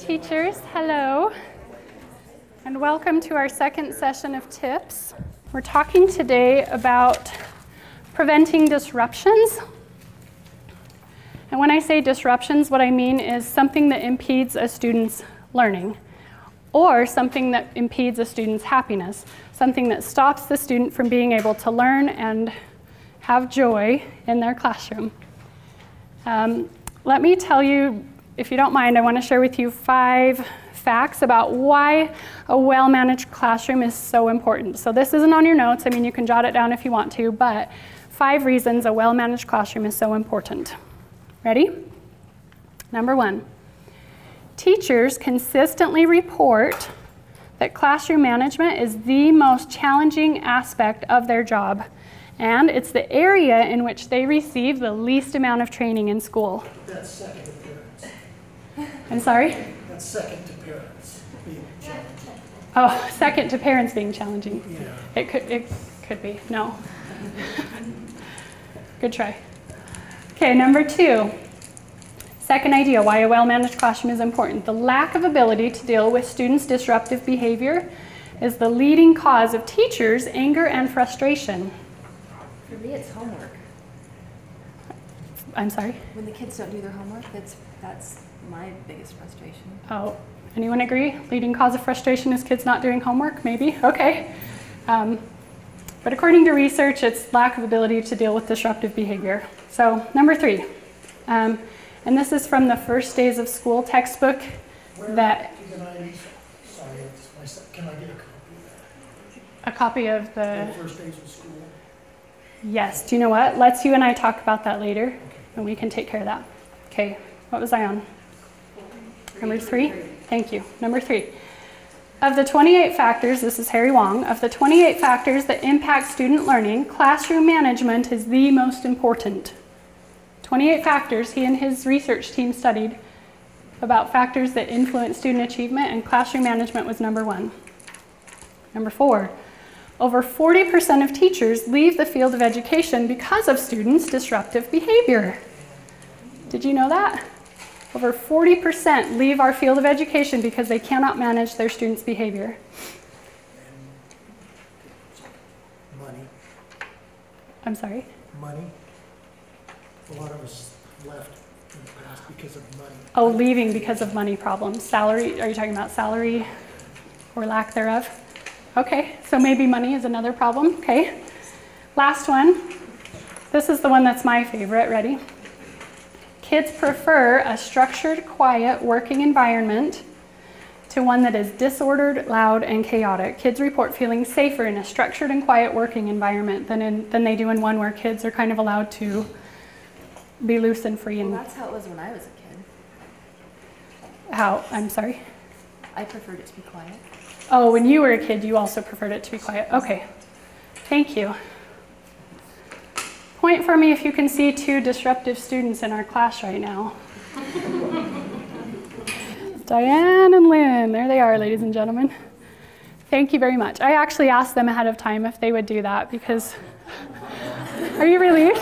Teachers, hello, and welcome to our second session of tips. We're talking today about preventing disruptions. And when I say disruptions, what I mean is something that impedes a student's learning, or something that impedes a student's happiness, something that stops the student from being able to learn and have joy in their classroom. Let me tell you, if you don't mind, I want to share with you 5 facts about why a well-managed classroom is so important. So this isn't on your notes. I mean, you can jot it down if you want to, but 5 reasons a well-managed classroom is so important. Ready? Number 1, teachers consistently report that classroom management is the most challenging aspect of their job, and it's the area in which they receive the least amount of training in school. That's second to parents. I'm sorry? That's second to parents being challenging. Oh, second to parents being challenging. Yeah. It could be. No. Good try. Okay, number 2. Second idea, why a well-managed classroom is important. The lack of ability to deal with students' disruptive behavior is the leading cause of teachers' anger and frustration. For me, it's homework. I'm sorry? When the kids don't do their homework, that's my biggest frustration. Oh, anyone agree? Leading cause of frustration is kids not doing homework? Maybe? Okay. But according to research, it's lack of ability to deal with disruptive behavior. So, number 3. And this is from the First Days of School textbook that... Can I get a copy of that? A copy of the... First Days of School? Yes. Do you know what? Let's you and I talk about that later, Okay. and we can take care of that. Okay. What was I on? Number 3? Thank you. Number 3. Of the 28 factors, this is Harry Wong, of the 28 factors that impact student learning, classroom management is the most important. 28 factors he and his research team studied about factors that influence student achievement, and classroom management was number 1. Number 4. Over 40% of teachers leave the field of education because of students' disruptive behavior. Did you know that? Over 40% leave our field of education because they cannot manage their students' behavior. Money. I'm sorry? Money. A lot of us left in the past because of money. Oh, leaving because of money problems. Salary, are you talking about salary or lack thereof? Okay, so maybe money is another problem. Okay. Last one. This is the one that's my favorite. Ready? Kids prefer a structured, quiet, working environment to one that is disordered, loud, and chaotic. Kids report feeling safer in a structured and quiet working environment than they do in one where kids are kind of allowed to be loose and free. Well, that's how it was when I was a kid. How? I'm sorry? I preferred it to be quiet. Oh, when you were a kid, you also preferred it to be quiet. Okay. Thank you. Point for me if you can see 2 disruptive students in our class right now. Diane and Lynn, there they are, ladies and gentlemen. Thank you very much. I actually asked them ahead of time if they would do that because, are you relieved?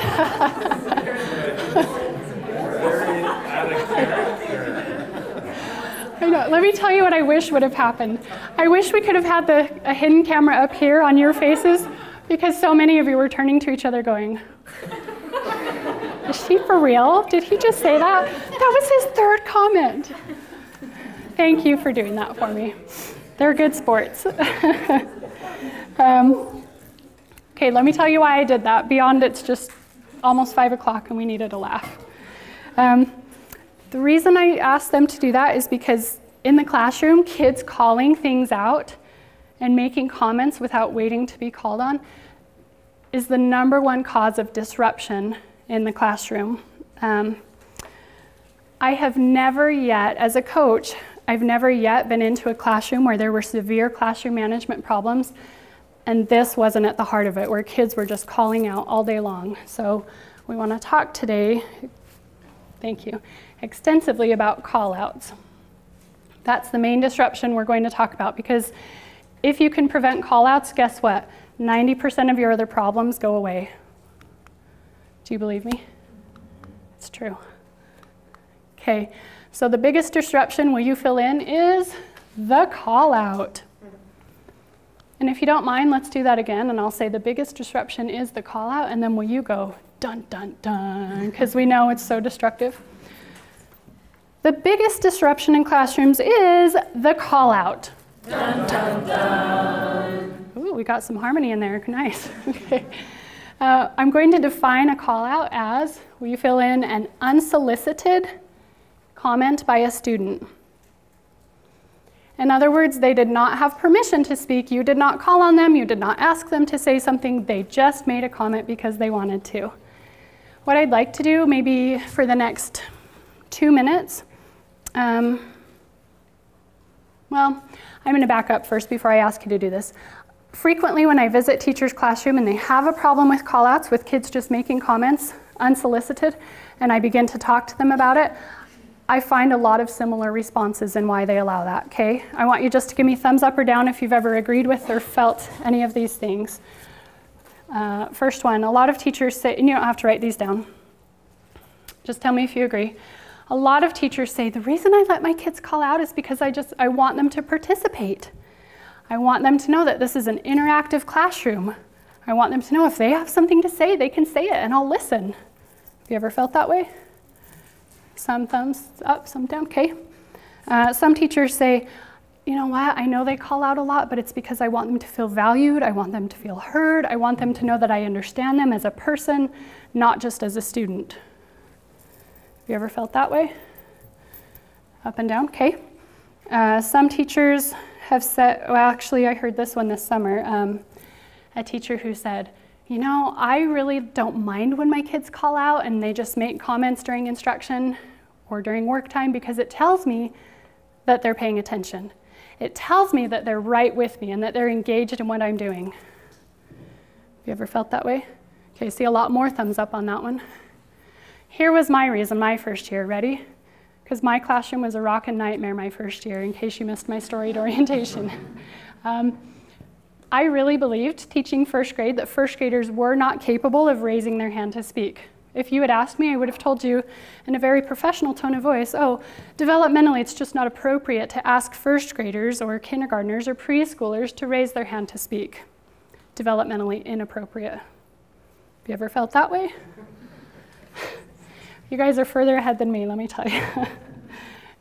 I know. Let me tell you what I wish would have happened. I wish we could have had a hidden camera up here on your faces because so many of you were turning to each other going, is she for real? Did he just say that? That was his 3rd comment. Thank you for doing that for me. They're good sports. Okay, let me tell you why I did that. Beyond it's just almost 5 o'clock and we needed a laugh. The reason I asked them to do that is because in the classroom, kids calling things out and making comments without waiting to be called on is the number 1 cause of disruption in the classroom. I have never yet, as a coach, I've never yet been into a classroom where there were severe classroom management problems, and this wasn't at the heart of it, where kids were just calling out all day long. So we want to talk today, thank you, extensively about call-outs. That's the main disruption we're going to talk about, because if you can prevent call-outs, guess what? 90% of your other problems go away. Do you believe me? It's true. Okay, so the biggest disruption, will you fill in, is the call out. And if you don't mind, let's do that again, and I'll say the biggest disruption is the call out, and then will you go dun, dun, dun, because we know it's so destructive. The biggest disruption in classrooms is the call out. Dun, dun, dun. Ooh, we got some harmony in there, nice. Okay. I'm going to define a call out as, will you fill in, an unsolicited comment by a student. In other words, they did not have permission to speak. You did not call on them. You did not ask them to say something. They just made a comment because they wanted to. What I'd like to do, maybe for the next 2 minutes, well, I'm going to back up first before I ask you to do this. Frequently when I visit teachers' classroom and they have a problem with call-outs, with kids just making comments unsolicited, and I begin to talk to them about it, I find a lot of similar responses in why they allow that, okay? I want you just to give me thumbs up or down if you've ever agreed with or felt any of these things. First one, a lot of teachers say, and you don't have to write these down, just tell me if you agree. A lot of teachers say, the reason I let my kids call out is because I want them to participate. I want them to know that this is an interactive classroom. I want them to know if they have something to say, they can say it and I'll listen. Have you ever felt that way? Some thumbs up, some down, okay. Some teachers say, you know what, I know they call out a lot, but it's because I want them to feel valued, I want them to feel heard, I want them to know that I understand them as a person, not just as a student. Have you ever felt that way? Up and down, okay. Some teachers have said, well actually I heard this one this summer, a teacher who said, you know, I really don't mind when my kids call out and they just make comments during instruction or during work time because it tells me that they're paying attention. It tells me that they're right with me and that they're engaged in what I'm doing. Have you ever felt that way? Okay, see a lot more thumbs up on that one. Here was my reason my first year, ready? Because my classroom was a rockin' nightmare my first year, in case you missed my storied orientation. I really believed, teaching first grade, that first graders were not capable of raising their hand to speak. If you had asked me, I would have told you in a very professional tone of voice, oh, developmentally it's just not appropriate to ask first graders or kindergartners or preschoolers to raise their hand to speak. Developmentally inappropriate. Have you ever felt that way? You guys are further ahead than me, let me tell you.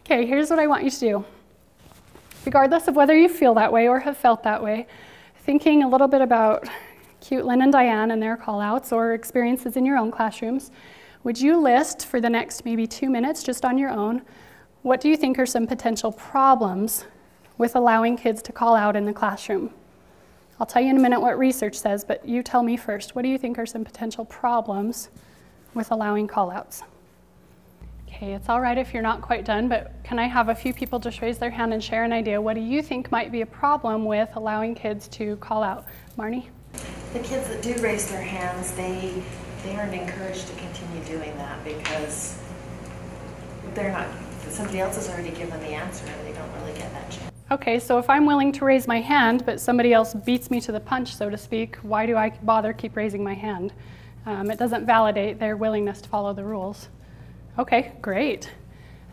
Okay, here's what I want you to do. Regardless of whether you feel that way or have felt that way, thinking a little bit about Cute Lynn and Diane and their call-outs or experiences in your own classrooms, would you list for the next maybe 2 minutes just on your own, what do you think are some potential problems with allowing kids to call out in the classroom? I'll tell you in a minute what research says, but you tell me first, what do you think are some potential problems with allowing call-outs? Okay, it's all right if you're not quite done, but can I have a few people just raise their hand and share an idea? What do you think might be a problem with allowing kids to call out? Marnie? The kids that do raise their hands, they aren't encouraged to continue doing that because somebody else has already given the answer and they don't really get that chance. Okay, so if I'm willing to raise my hand, but somebody else beats me to the punch, so to speak, why do I bother keep raising my hand? It doesn't validate their willingness to follow the rules. Okay, great.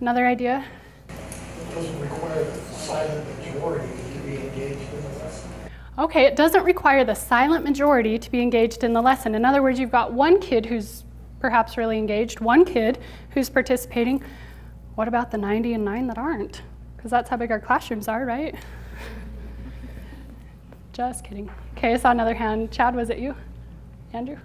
Another idea? It doesn't require the silent majority to be engaged in the lesson. Okay, it doesn't require the silent majority to be engaged in the lesson. In other words, you've got one kid who's perhaps really engaged, one kid who's participating. What about the 90 and 9 that aren't? Because that's how big our classrooms are, right? Just kidding. Okay, I saw another hand. Chad, was it you? Andrew?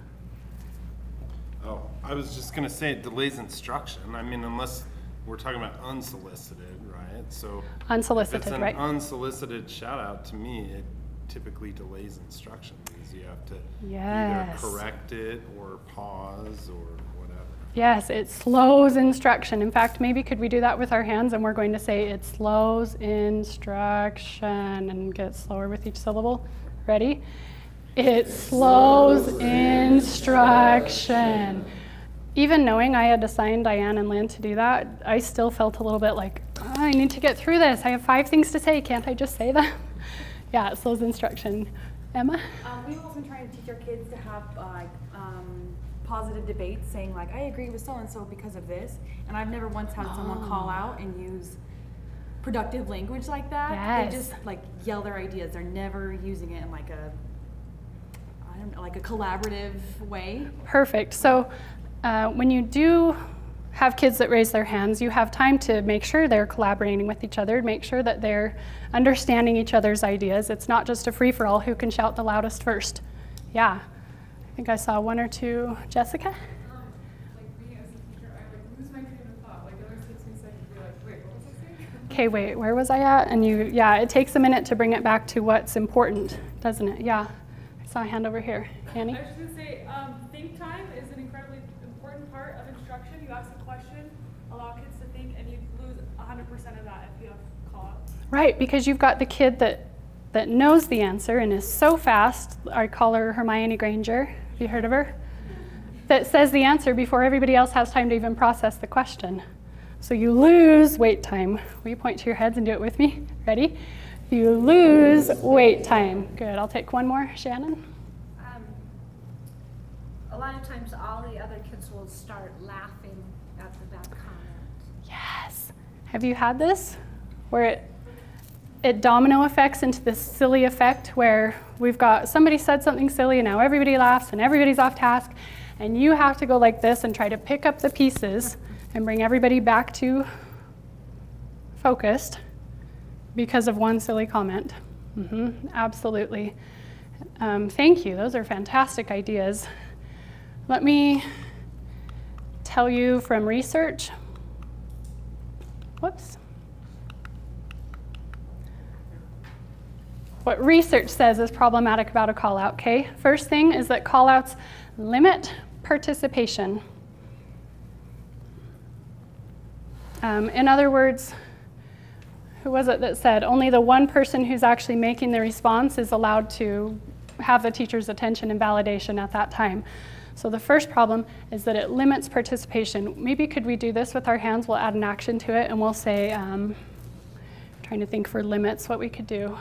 Oh, I was just going to say it delays instruction. I mean, unless we're talking about unsolicited, right? So unsolicited, if it's an right? Unsolicited shout out, to me, it typically delays instruction because you have to Yes. either correct it or pause or whatever. Yes, it slows instruction. In fact, maybe could we do that with our hands, and we're going to say it slows instruction and get slower with each syllable. Ready? It slows instruction. Even knowing I had assigned Diane and Lynn to do that, I still felt a little bit like, oh, I need to get through this. I have 5 things to say. Can't I just say them? Yeah, it slows instruction. Emma? We've also been trying to teach our kids to have positive debates saying like, I agree with so-and-so because of this. And I've never once had someone call out and use productive language like that. Yes. They just like yell their ideas. They're never using it in like a, I don't know, like a collaborative way. Perfect. So when you do have kids that raise their hands, you have time to make sure they're collaborating with each other, make sure that they're understanding each other's ideas. It's not just a free-for-all who can shout the loudest first. Yeah, I think I saw one or two. Jessica? Like me as a teacher, I like lose my train of thought. Like it always takes me a second to be like, wait, what was I saying? Okay, wait, where was I at? And yeah, it takes a minute to bring it back to what's important, doesn't it? Yeah, I saw a hand over here. Annie? I was just going to say, think time is an incredibly important part of instruction. You ask a question, allow kids to think, and you lose 100% of that if you have call-outs. Right, because you've got the kid that knows the answer and is so fast. I call her Hermione Granger. Have you heard of her? That says the answer before everybody else has time to even process the question. So you lose wait time. Will you point to your heads and do it with me? Ready? You lose wait time. Good, I'll take one more. Shannon? A lot of times all the other kids will start laughing at that comment. Yes. Have you had this? Where it domino effects into this silly effect where we've got somebody said something silly and now everybody laughs and everybody's off task and you have to go like this and try to pick up the pieces and bring everybody back to focused because of one silly comment. Absolutely. Thank you. Those are fantastic ideas. Let me tell you from research. Whoops. What research says is problematic about a call-out, okay? First thing is that call-outs limit participation. In other words, who was it that said only the one person who's actually making the response is allowed to have the teacher's attention and validation at that time? So the first problem is that it limits participation. Maybe could we do this with our hands? We'll add an action to it and we'll say, trying to think for limits, what we could do.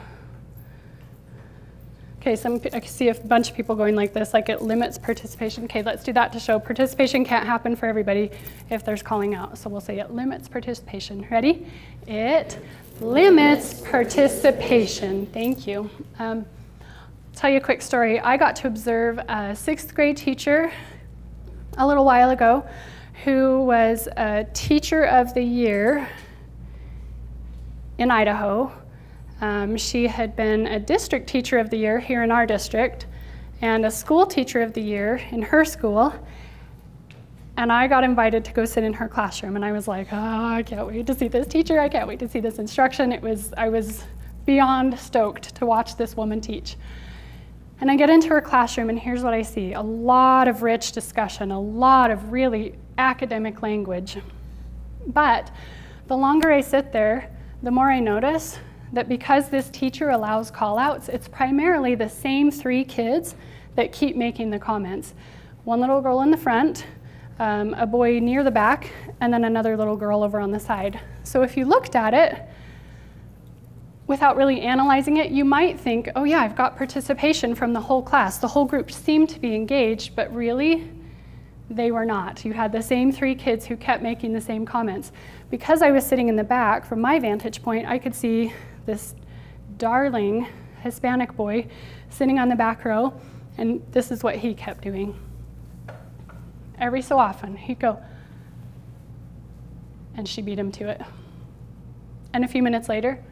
Okay, I can see a bunch of people going like this, like it limits participation. Okay, let's do that to show participation can't happen for everybody if there's calling out. So we'll say it limits participation. Ready? It limits participation. Thank you. Tell you a quick story. I got to observe a 6th grade teacher a little while ago who was a teacher of the year in Idaho. She had been a district teacher of the year here in our district and a school teacher of the year in her school. And I got invited to go sit in her classroom and I was like, oh, I can't wait to see this teacher. I can't wait to see this instruction. I was beyond stoked to watch this woman teach. And I get into her classroom and here's what I see. A lot of rich discussion, a lot of really academic language. But the longer I sit there, the more I notice that because this teacher allows call-outs, it's primarily the same 3 kids that keep making the comments. One little girl in the front, a boy near the back, and then another little girl over on the side. So if you looked at it, without really analyzing it, you might think, oh yeah, I've got participation from the whole class. The whole group seemed to be engaged, but really, they were not. You had the same 3 kids who kept making the same comments. Because I was sitting in the back, from my vantage point, I could see this darling Hispanic boy sitting on the back row, and this is what he kept doing. Every so often, he'd go, and she beat him to it. And a few minutes later,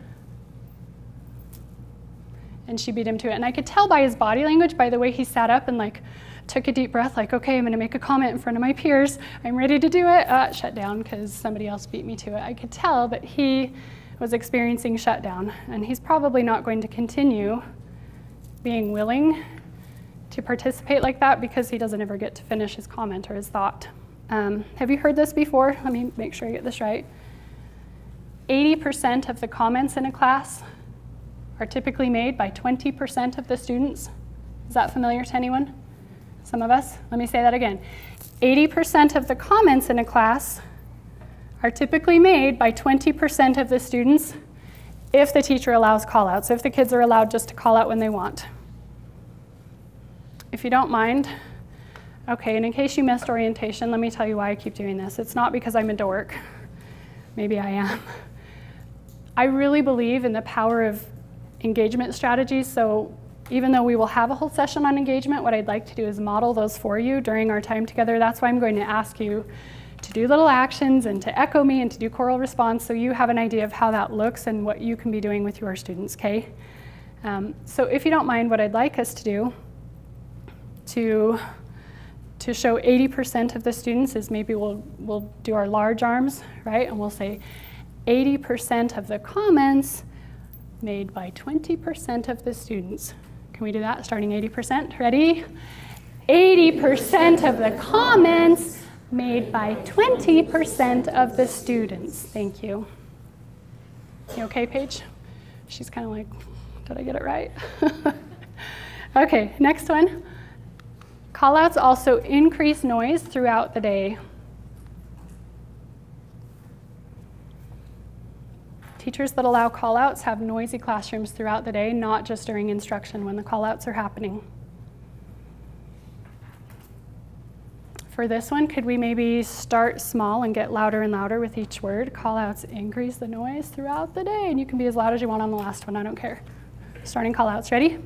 and she beat him to it. And I could tell by his body language, by the way he sat up and like took a deep breath, like, okay, I'm gonna make a comment in front of my peers. I'm ready to do it. Shut down because somebody else beat me to it. I could tell that he was experiencing shutdown, and he's probably not going to continue being willing to participate like that because he doesn't ever get to finish his comment or his thought. Have you heard this before? Let me make sure I get this right. 80% of the comments in a class are typically made by 20% of the students. Is that familiar to anyone? Some of us? Let me say that again. 80% of the comments in a class are typically made by 20% of the students if the teacher allows call-outs, if the kids are allowed just to call out when they want. If you don't mind, Okay, and in case you missed orientation, let me tell you why I keep doing this. It's not because I'm a dork. Maybe I am. I really believe in the power of engagement strategies, so even though we will have a whole session on engagement, what I'd like to do is model those for you during our time together. That's why I'm going to ask you to do little actions and to echo me and to do choral response so you have an idea of how that looks and what you can be doing with your students, okay? So if you don't mind, what I'd like us to do to show 80% of the students is maybe we'll do our large arms, right? And we'll say 80% of the comments made by 20% of the students. Can we do that, starting 80%? Ready? 80% of the comments made by 20% of the students. Thank you. You okay, Paige? She's kind of like, did I get it right? Okay, next one. Callouts also increase noise throughout the day. Teachers that allow callouts have noisy classrooms throughout the day, not just during instruction when the callouts are happening. For this one, could we maybe start small and get louder and louder with each word? Callouts increase the noise throughout the day, and you can be as loud as you want on the last one, I don't care. Starting callouts, ready?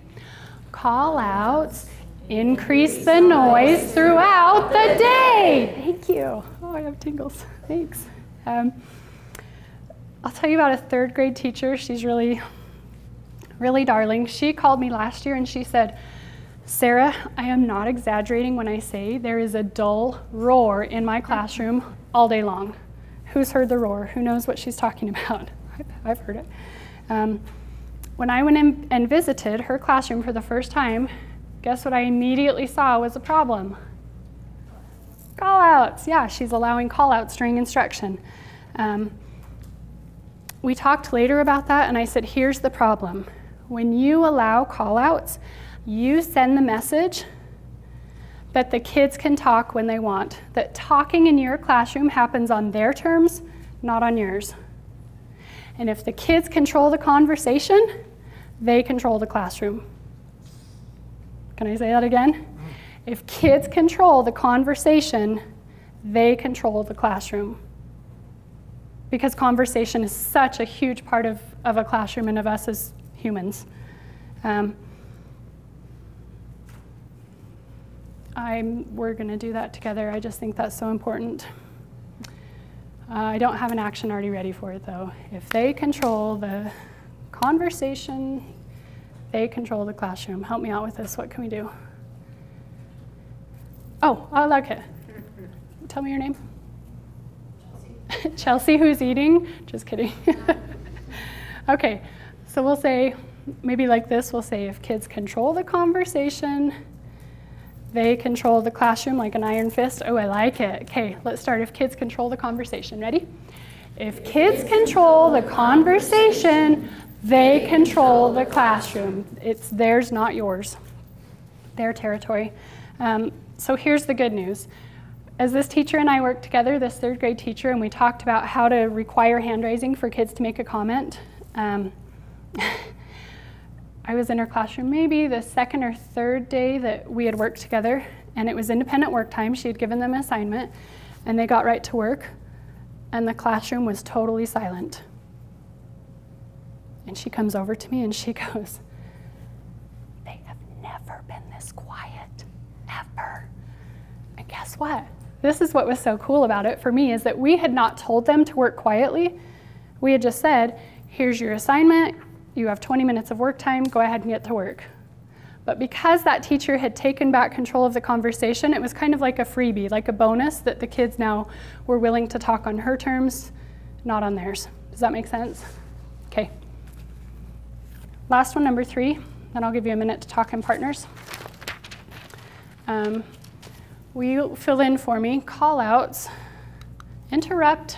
Callouts increase the noise throughout the day. Thank you. Oh, I have tingles, thanks. I'll tell you about a third grade teacher. She's really, really darling. She called me last year and she said, Sarah, I am not exaggerating when I say there is a dull roar in my classroom all day long. Who's heard the roar? Who knows what she's talking about? I've heard it. When I went in and visited her classroom for the first time, guess what I immediately saw was a problem? Call-outs. Yeah, she's allowing call-outs during instruction. We talked later about that, and I said, here's the problem. When you allow call-outs, you send the message that the kids can talk when they want, that talking in your classroom happens on their terms, not on yours. And if the kids control the conversation, they control the classroom. Can I say that again? If kids control the conversation, they control the classroom. Because conversation is such a huge part of a classroom and of us as humans. We're going to do that together. I just think that's so important. I don't have an action already ready for it, though. If they control the conversation, they control the classroom. Help me out with this. What can we do? Oh, I like it. Tell me your name. Chelsea, who's eating? Just kidding. Okay, so we'll say, maybe like this, we'll say if kids control the conversation, they control the classroom like an iron fist. Oh, I like it. Okay, let's start. If kids control the conversation. Ready? If kids control the conversation, they control the classroom. It's theirs, not yours. Their territory. So here's the good news. As this teacher and I worked together, this third grade teacher, and we talked about how to require hand raising for kids to make a comment. I was in her classroom maybe the second or third day that we had worked together, and it was independent work time. She had given them an assignment, and they got right to work, and the classroom was totally silent. And she comes over to me and she goes, they have never been this quiet, ever. And guess what? This is what was so cool about it for me, is that we had not told them to work quietly. We had just said, here's your assignment, you have 20 minutes of work time, go ahead and get to work. But because that teacher had taken back control of the conversation, it was kind of like a freebie, like a bonus that the kids now were willing to talk on her terms, not on theirs. Does that make sense? Okay. Last one, number 3, then I'll give you a minute to talk in partners. Will you fill in for me? Call-outs, interrupt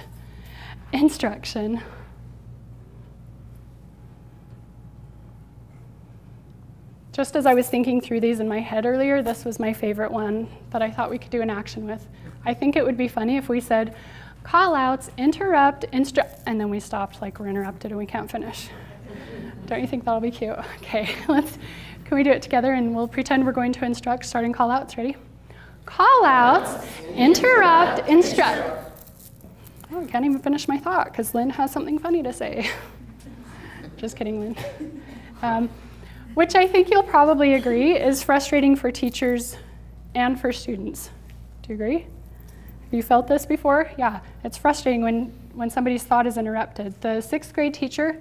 instruction. Just as I was thinking through these in my head earlier, this was my favorite one that I thought we could do an action with. I think it would be funny if we said, call-outs, interrupt, and then we stopped like we're interrupted and we can't finish. Don't you think that'll be cute? Okay, can we do it together and we'll pretend we're going to instruct, starting call-outs. Ready? call outs, interrupt, instruct. Oh, I can't even finish my thought because Lynn has something funny to say. Just kidding, Lynn. Which I think you'll probably agree is frustrating for teachers and for students. Do you agree? Have you felt this before? Yeah, it's frustrating when somebody's thought is interrupted. The 6th grade teacher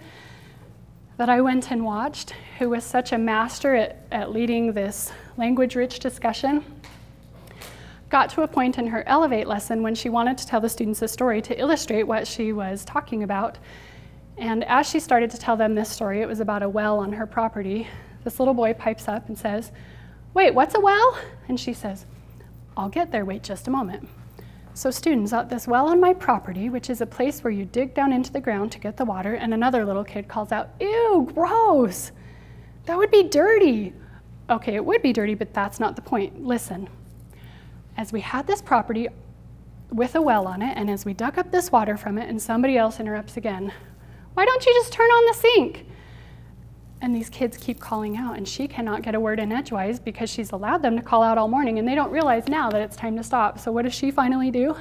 that I went and watched, who was such a master at leading this language-rich discussion, got to a point in her Elevate lesson when she wanted to tell the students a story to illustrate what she was talking about. And as she started to tell them this story, it was about a well on her property, this little boy pipes up and says, "Wait, what's a well?" And she says, "I'll get there, wait just a moment." So students, at this well on my property, which is a place where you dig down into the ground to get the water, and another little kid calls out, "Ew, gross. That would be dirty." Okay, it would be dirty, but that's not the point. Listen, as we had this property with a well on it, and as we dug up this water from it, and somebody else interrupts again, "Why don't you just turn on the sink?" And these kids keep calling out, and she cannot get a word in edgewise because she's allowed them to call out all morning, and they don't realize now that it's time to stop. So what does she finally do?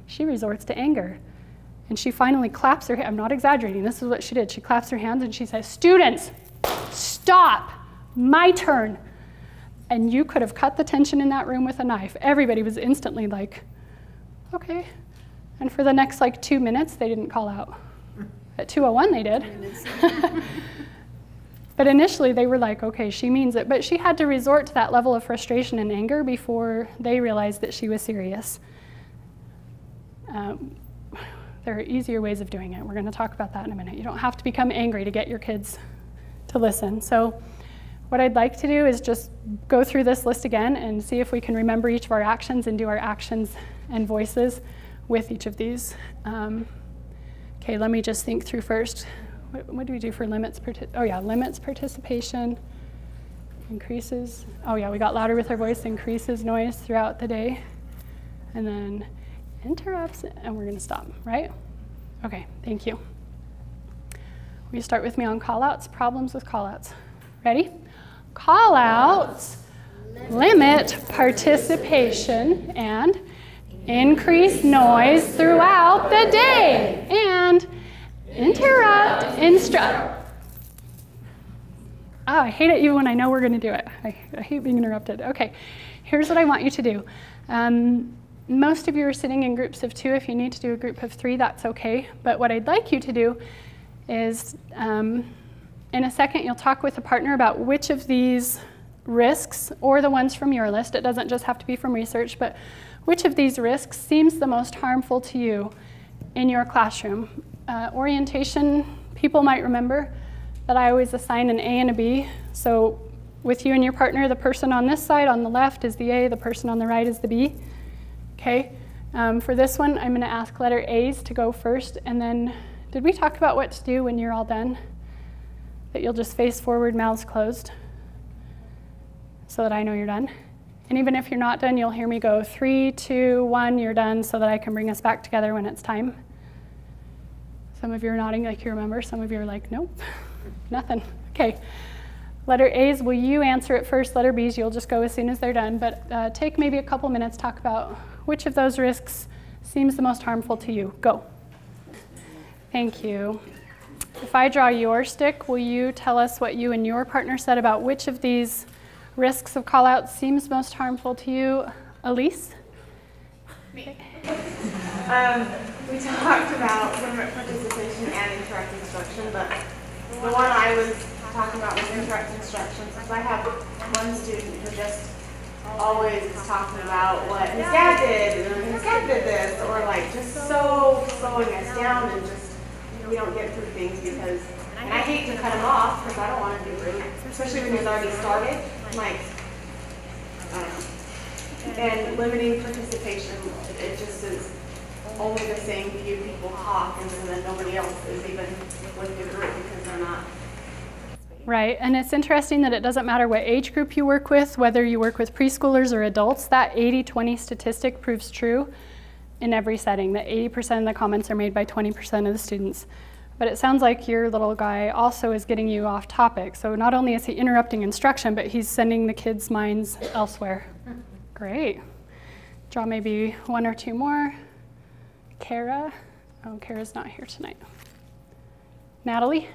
She resorts to anger. And she finally claps her hands. I'm not exaggerating. This is what she did. She claps her hands, and she says, "Students, stop. My turn." And you could have cut the tension in that room with a knife. Everybody was instantly like, okay. And for the next 2 minutes, they didn't call out. At 2:01, they did. But initially, they were like, okay, she means it. But she had to resort to that level of frustration and anger before they realized that she was serious. There are easier ways of doing it. We're going to talk about that in a minute. You don't have to become angry to get your kids to listen. So what I'd like to do is just go through this list again and see if we can remember each of our actions and do our actions and voices with each of these. Okay, let me just think through first. What do we do for limits? Limits participation, increases. Oh yeah, we got louder with our voice, increases noise throughout the day. And then interrupts, and we're gonna stop, right? Okay, thank you. Will you start with me on call-outs, problems with call-outs? Ready? Call-outs limit participation and increase noise throughout the day, and interrupt, instruct. Oh, I hate it even when I know we're going to do it. I hate being interrupted. Okay, here's what I want you to do. Most of you are sitting in groups of 2. If you need to do a group of 3, that's okay. But what I'd like you to do is, in a second, you'll talk with a partner about which of these risks, or the ones from your list, it doesn't just have to be from research, but which of these risks seems the most harmful to you in your classroom. Orientation, people might remember that I always assign an A and a B. So with you and your partner, the person on this side on the left is the A, the person on the right is the B. Okay, for this one, I'm going to ask letter A's to go first, and then, did we talk about what to do when you're all done? That you'll just face forward, mouths closed, so that I know you're done. And even if you're not done, you'll hear me go 3, 2, 1, you're done, so that I can bring us back together when it's time. Some of you are nodding like you remember, some of you are like, nope, nothing. Okay, letter A's, will you answer it first? Letter B's, you'll just go as soon as they're done, but take maybe a couple minutes, talk about which of those risks seems the most harmful to you. Go. Thank you. If I draw your stick, will you tell us what you and your partner said about which of these risks of call-out seems most harmful to you? Elise? Me. We talked about limit participation and indirect instruction, but the one I was talking about was indirect instruction, because I have one student who just always is talking about what his dad did, and his dad did this, or just so slowing us down, and just we don't get through things because, and I hate to cut him off because I don't want to be rude, especially when he's already started. I don't know. And limiting participation, it just is only the same few people talk, and then nobody else is even with the group because they're not. Right, and it's interesting that it doesn't matter what age group you work with, whether you work with preschoolers or adults, that 80-20 statistic proves true in every setting, that 80% of the comments are made by 20% of the students. But it sounds like your little guy also is getting you off topic. So not only is he interrupting instruction, but he's sending the kids' minds elsewhere. Great. Draw maybe one or two more. Kara. Oh, Kara's not here tonight. Natalie?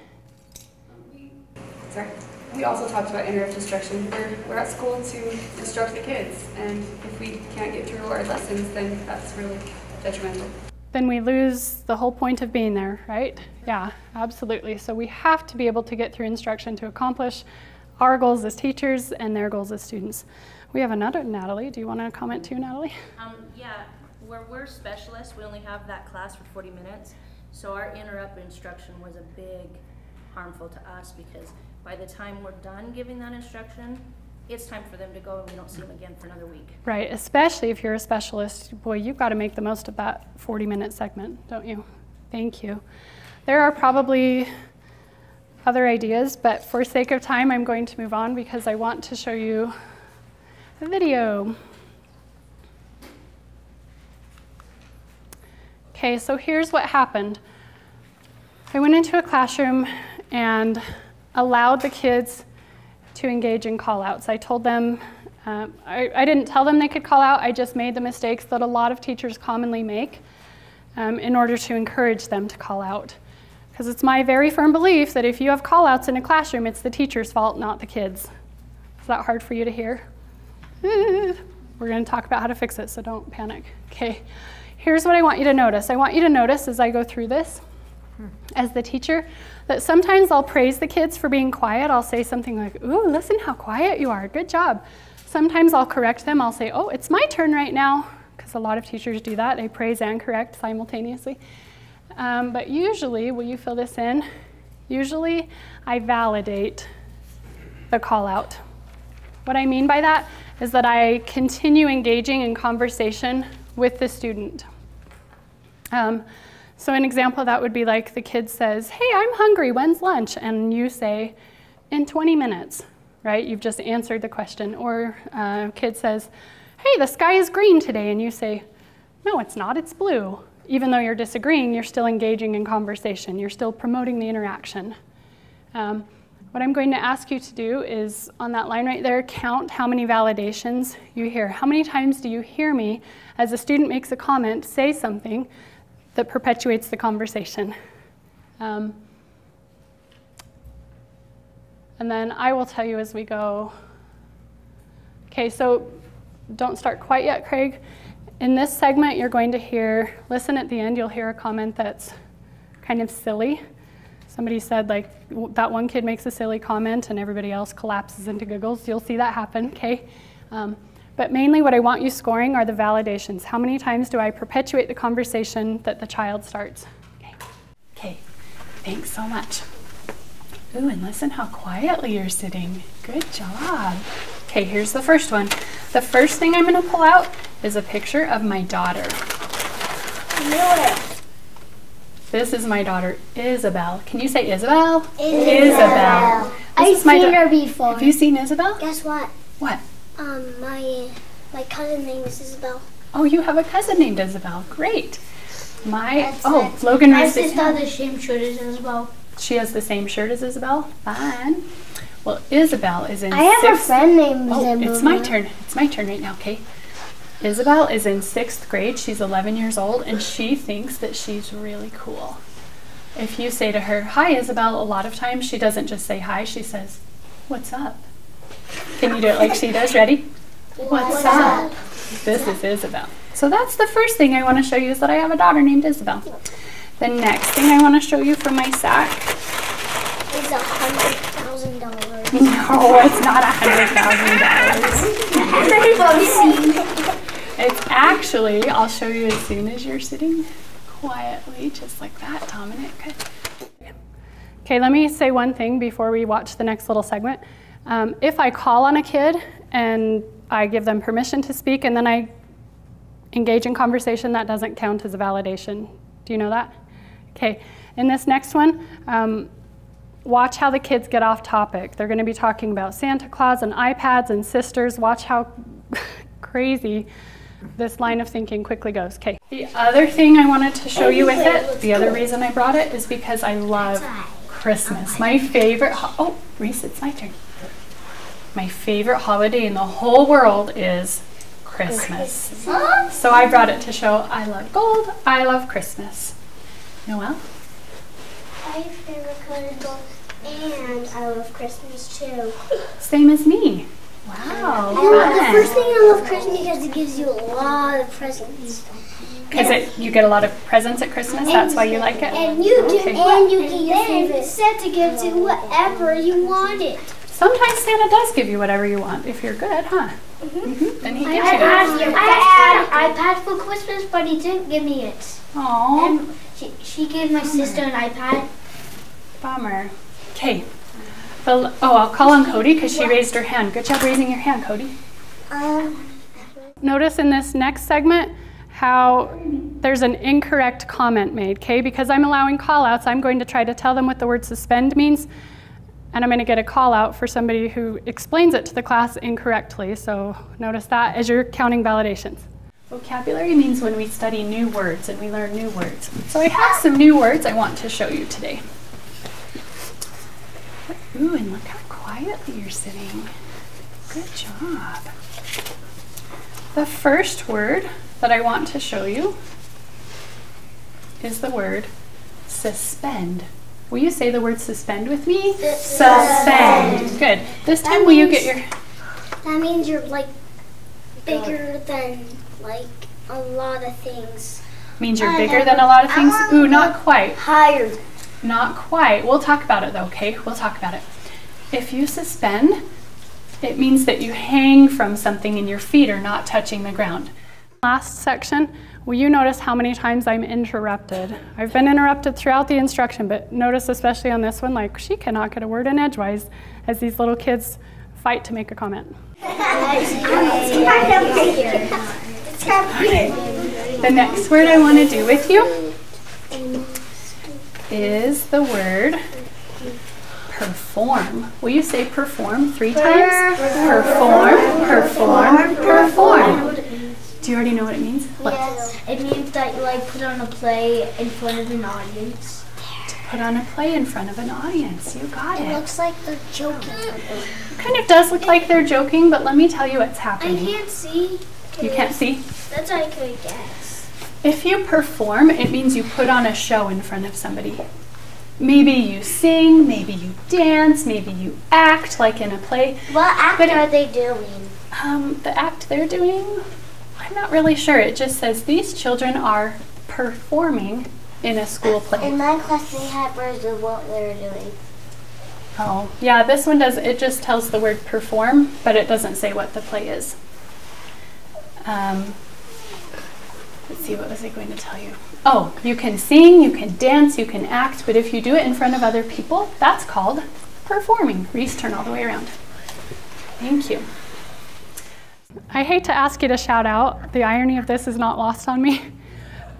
Sorry. We also talked about interrupt instruction. We're at school to instruct the kids, and if we can't get through our lessons, then that's really detrimental. Then we lose the whole point of being there, right? Yeah, absolutely. So we have to be able to get through instruction to accomplish our goals as teachers and their goals as students. We have another Natalie. Do you want to comment too, Natalie? Yeah, where we're specialists, we only have that class for 40 minutes. So our interrupt instruction was a big harmful to us because by the time we're done giving that instruction, it's time for them to go and we don't see them again for another week. Right, especially if you're a specialist. Boy, you've got to make the most of that 40-minute segment, don't you? Thank you. There are probably other ideas, but for sake of time, I'm going to move on because I want to show you a video. Okay, so here's what happened. I went into a classroom and allowed the kids to engage in call-outs. I told them, I didn't tell them they could call out, I just made the mistakes that a lot of teachers commonly make in order to encourage them to call out. Because it's my very firm belief that if you have call-outs in a classroom, it's the teacher's fault, not the kids. Is that hard for you to hear? We're going to talk about how to fix it, so don't panic. Okay, here's what I want you to notice. I want you to notice as I go through this, as the teacher, that sometimes I'll praise the kids for being quiet. I'll say something like, ooh, listen how quiet you are, good job. Sometimes I'll correct them. I'll say, oh, it's my turn right now, because a lot of teachers do that. They praise and correct simultaneously. But usually, will you fill this in? Usually, I validate the call out. What I mean by that is that I continue engaging in conversation with the student. So an example of that would be like the kid says, hey, I'm hungry, when's lunch? And you say, in 20 minutes, right? You've just answered the question. Or a kid says, hey, the sky is green today. And you say, no, it's not, it's blue. Even though you're disagreeing, you're still engaging in conversation. You're still promoting the interaction. What I'm going to ask you to do is, on that line right there, count how many validations you hear. How many times do you hear me, as a student makes a comment, say something that perpetuates the conversation? And then I will tell you as we go. Okay, so don't start quite yet, Craig. In this segment, you're going to hear, listen at the end, you'll hear a comment that's kind of silly. Somebody said, like, that one kid makes a silly comment and everybody else collapses into giggles. You'll see that happen, okay? But mainly what I want you scoring are the validations. How many times do I perpetuate the conversation that the child starts? Okay, thanks so much. Ooh, and listen how quietly you're sitting. Good job. Okay, here's the first one. The first thing I'm gonna pull out is a picture of my daughter. This is my daughter, Isabel. Can you say Isabel? Isabel. I've seen her before. Have you seen Isabel? Guess what? What? My cousin name is Isabel. Oh, you have a cousin named Isabel. Great. That's Logan my raised his sister hand. has the same shirt as Isabel. She has the same shirt as Isabel? Fine. Well, Isabel is in I have a friend named Isabel. It's my turn. It's my turn right now, okay? Isabel is in 6th grade. She's 11 years old, and she thinks that she's really cool. If you say to her, hi, Isabel, a lot of times she doesn't just say hi. She says, what's up? Can you do it like she does? Ready? What's up? This is Isabel. So that's the first thing I want to show you is that I have a daughter named Isabel. The next thing I want to show you from my sack is $100,000. No, it's not $100,000. It's actually, I'll show you as soon as you're sitting quietly, just like that, Dominic. Okay, let me say one thing before we watch the next little segment. If I call on a kid and I give them permission to speak and then I engage in conversation, that doesn't count as a validation. Do you know that? Okay, in this next one, watch how the kids get off topic. They're going to be talking about Santa Claus and iPads and sisters. Watch how crazy this line of thinking quickly goes. Okay. The other thing I wanted to show you with it, the other reason I brought it is because I love Christmas. My favorite, Reese, it's my turn. My favorite holiday in the whole world is Christmas. So I brought it to show I love gold, I love Christmas. Noelle? My favorite color is gold, and I love Christmas too. Same as me. Wow. And the first thing I love Christmas because it gives you a lot of presents. Because you get a lot of presents at Christmas, that's why you like it? And you can get your favorite Santa gives you whatever you wanted. Sometimes Santa does give you whatever you want, if you're good, huh? Then he gives you it. I had an iPad for Christmas, but he didn't give me it. Aww. And she gave my sister an iPad. Bummer. Okay. Well, I'll call on Cody because she raised her hand. Good job raising your hand, Cody. Notice in this next segment how there's an incorrect comment made, okay? Because I'm allowing call-outs, I'm going to try to tell them what the word suspend means, and I'm going to get a call-out for somebody who explains it to the class incorrectly. So notice that as you're counting validations. Vocabulary means when we study new words and we learn new words. So I have some new words I want to show you today. Ooh, and look how quietly you're sitting. Good job. The first word that I want to show you is the word suspend. Will you say the word suspend with me? Suspend. Good. This time will you get your... That means you're like bigger than like a lot of things. Means you're bigger than a lot of things? Ooh, not quite. Higher. Not quite. We'll talk about it though, okay? We'll talk about it. If you suspend, it means that you hang from something and your feet are not touching the ground. Last section, will you notice how many times I'm interrupted? I've been interrupted throughout the instruction, but notice especially on this one, like she cannot get a word in edgewise as these little kids fight to make a comment. The next word I want to do with you is the word perform. Will you say perform 3 times? Perform, perform, perform. Do you already know what it means? Yes. It means that you like put on a play in front of an audience. To put on a play in front of an audience. You got it. It looks like they're joking. It kind of does look like they're joking, but let me tell you what's happening. I can't see. You can't see? That's what I could guess. If you perform, it means you put on a show in front of somebody. Maybe you sing, maybe you dance, maybe you act like in a play. What act are they doing? The act they're doing, I'm not really sure. It just says these children are performing in a school play. In my class, they had words of what they were doing. Oh, yeah, this one does, it just tells the word perform, but it doesn't say what the play is. Let's see, what was I going to tell you? Oh, you can sing, you can dance, you can act, but if you do it in front of other people, that's called performing. Reese, turn all the way around. Thank you. I hate to ask you to shout out. The irony of this is not lost on me.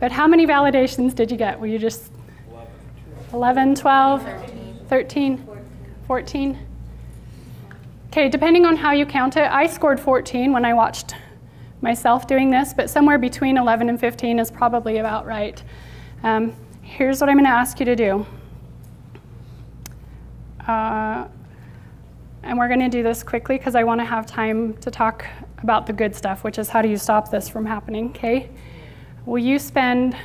But how many validations did you get? Were you just 11, 12, 13, 14? Okay, depending on how you count it, I scored 14 when I watched myself doing this, but somewhere between 11 and 15 is probably about right. Here's what I'm going to ask you to do. And we're going to do this quickly because I want to have time to talk about the good stuff, which is how do you stop this from happening, okay? Will you spend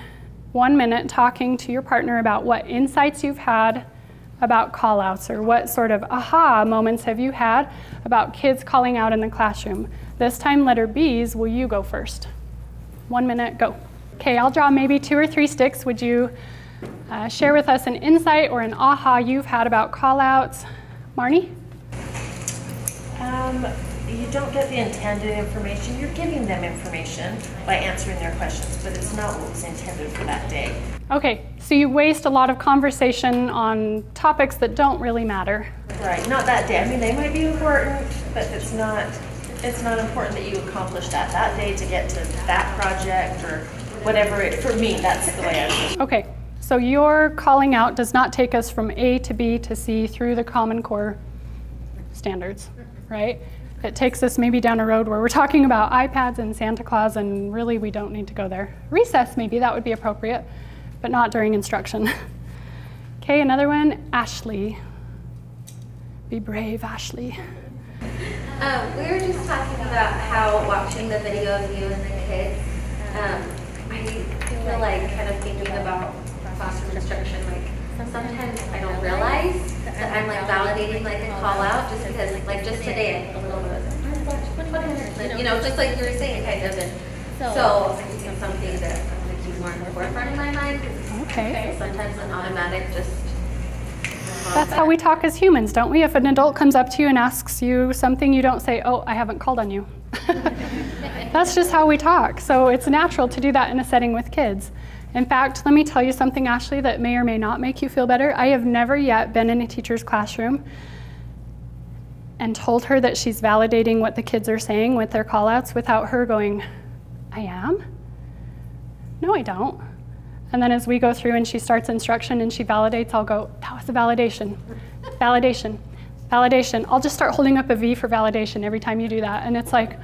1 minute talking to your partner about what insights you've had about call-outs, or what sort of aha moments have you had about kids calling out in the classroom? This time, letter B's, will you go first? 1 minute, go. Okay, I'll draw maybe 2 or 3 sticks. Would you share with us an insight or an aha you've had about call-outs? Marnie? You don't get the intended information. You're giving them information by answering their questions, but it's not what was intended for that day. Okay, so you waste a lot of conversation on topics that don't really matter. Right, not that day. I mean, they might be important, but it's not important that you accomplish that day to get to that project or whatever. For me, that's the way I feel. Okay, so your calling out does not take us from A to B to C through the Common Core standards, right? It takes us maybe down a road where we're talking about iPads and Santa Claus, and really we don't need to go there. Recess, maybe that would be appropriate, but not during instruction. Okay, another one, Ashley. Be brave, Ashley. We were just talking about how watching the video of you and the kids, I feel like kind of thinking about classroom instruction, like sometimes I don't realize that I'm like validating like a call out just because like just today a little bit you know, just like you were saying kind of, and so it's something that I'm going to keep more in the forefront of my mind. Okay. Sometimes an automatic just. That's how we talk as humans, don't we? If an adult comes up to you and asks you something, you don't say, oh, I haven't called on you. That's just how we talk. So it's natural to do that in a setting with kids. In fact, let me tell you something, Ashley, that may or may not make you feel better. I have never yet been in a teacher's classroom and told her that she's validating what the kids are saying with their call-outs without her going, I am? No, I don't. And then as we go through and she starts instruction and she validates, I'll go, that was a validation. Validation. Validation. I'll just start holding up a V for validation every time you do that. And it's like,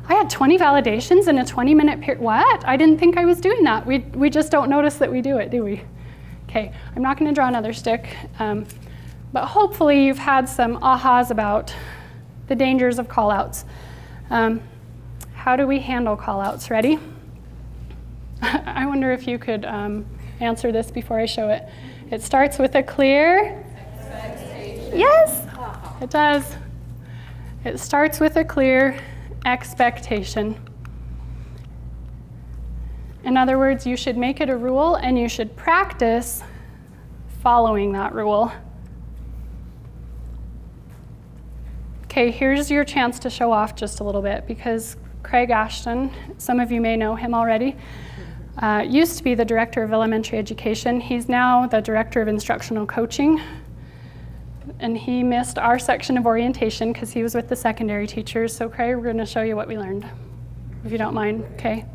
I had 20 validations in a 20-minute period. What? I didn't think I was doing that. We just don't notice that we do it, do we? Okay, I'm not going to draw another stick. But hopefully you've had some ahas about the dangers of call-outs. How do we handle call-outs? Ready? I wonder if you could answer this before I show it. It starts with a clear expectation. Yes, it does. It starts with a clear expectation. In other words, you should make it a rule and you should practice following that rule. Okay, here's your chance to show off just a little bit because Craig Ashton, some of you may know him already, used to be the director of elementary education. He's now the director of instructional coaching. And he missed our section of orientation because he was with the secondary teachers. So Craig, we're going to show you what we learned, if you don't mind, okay?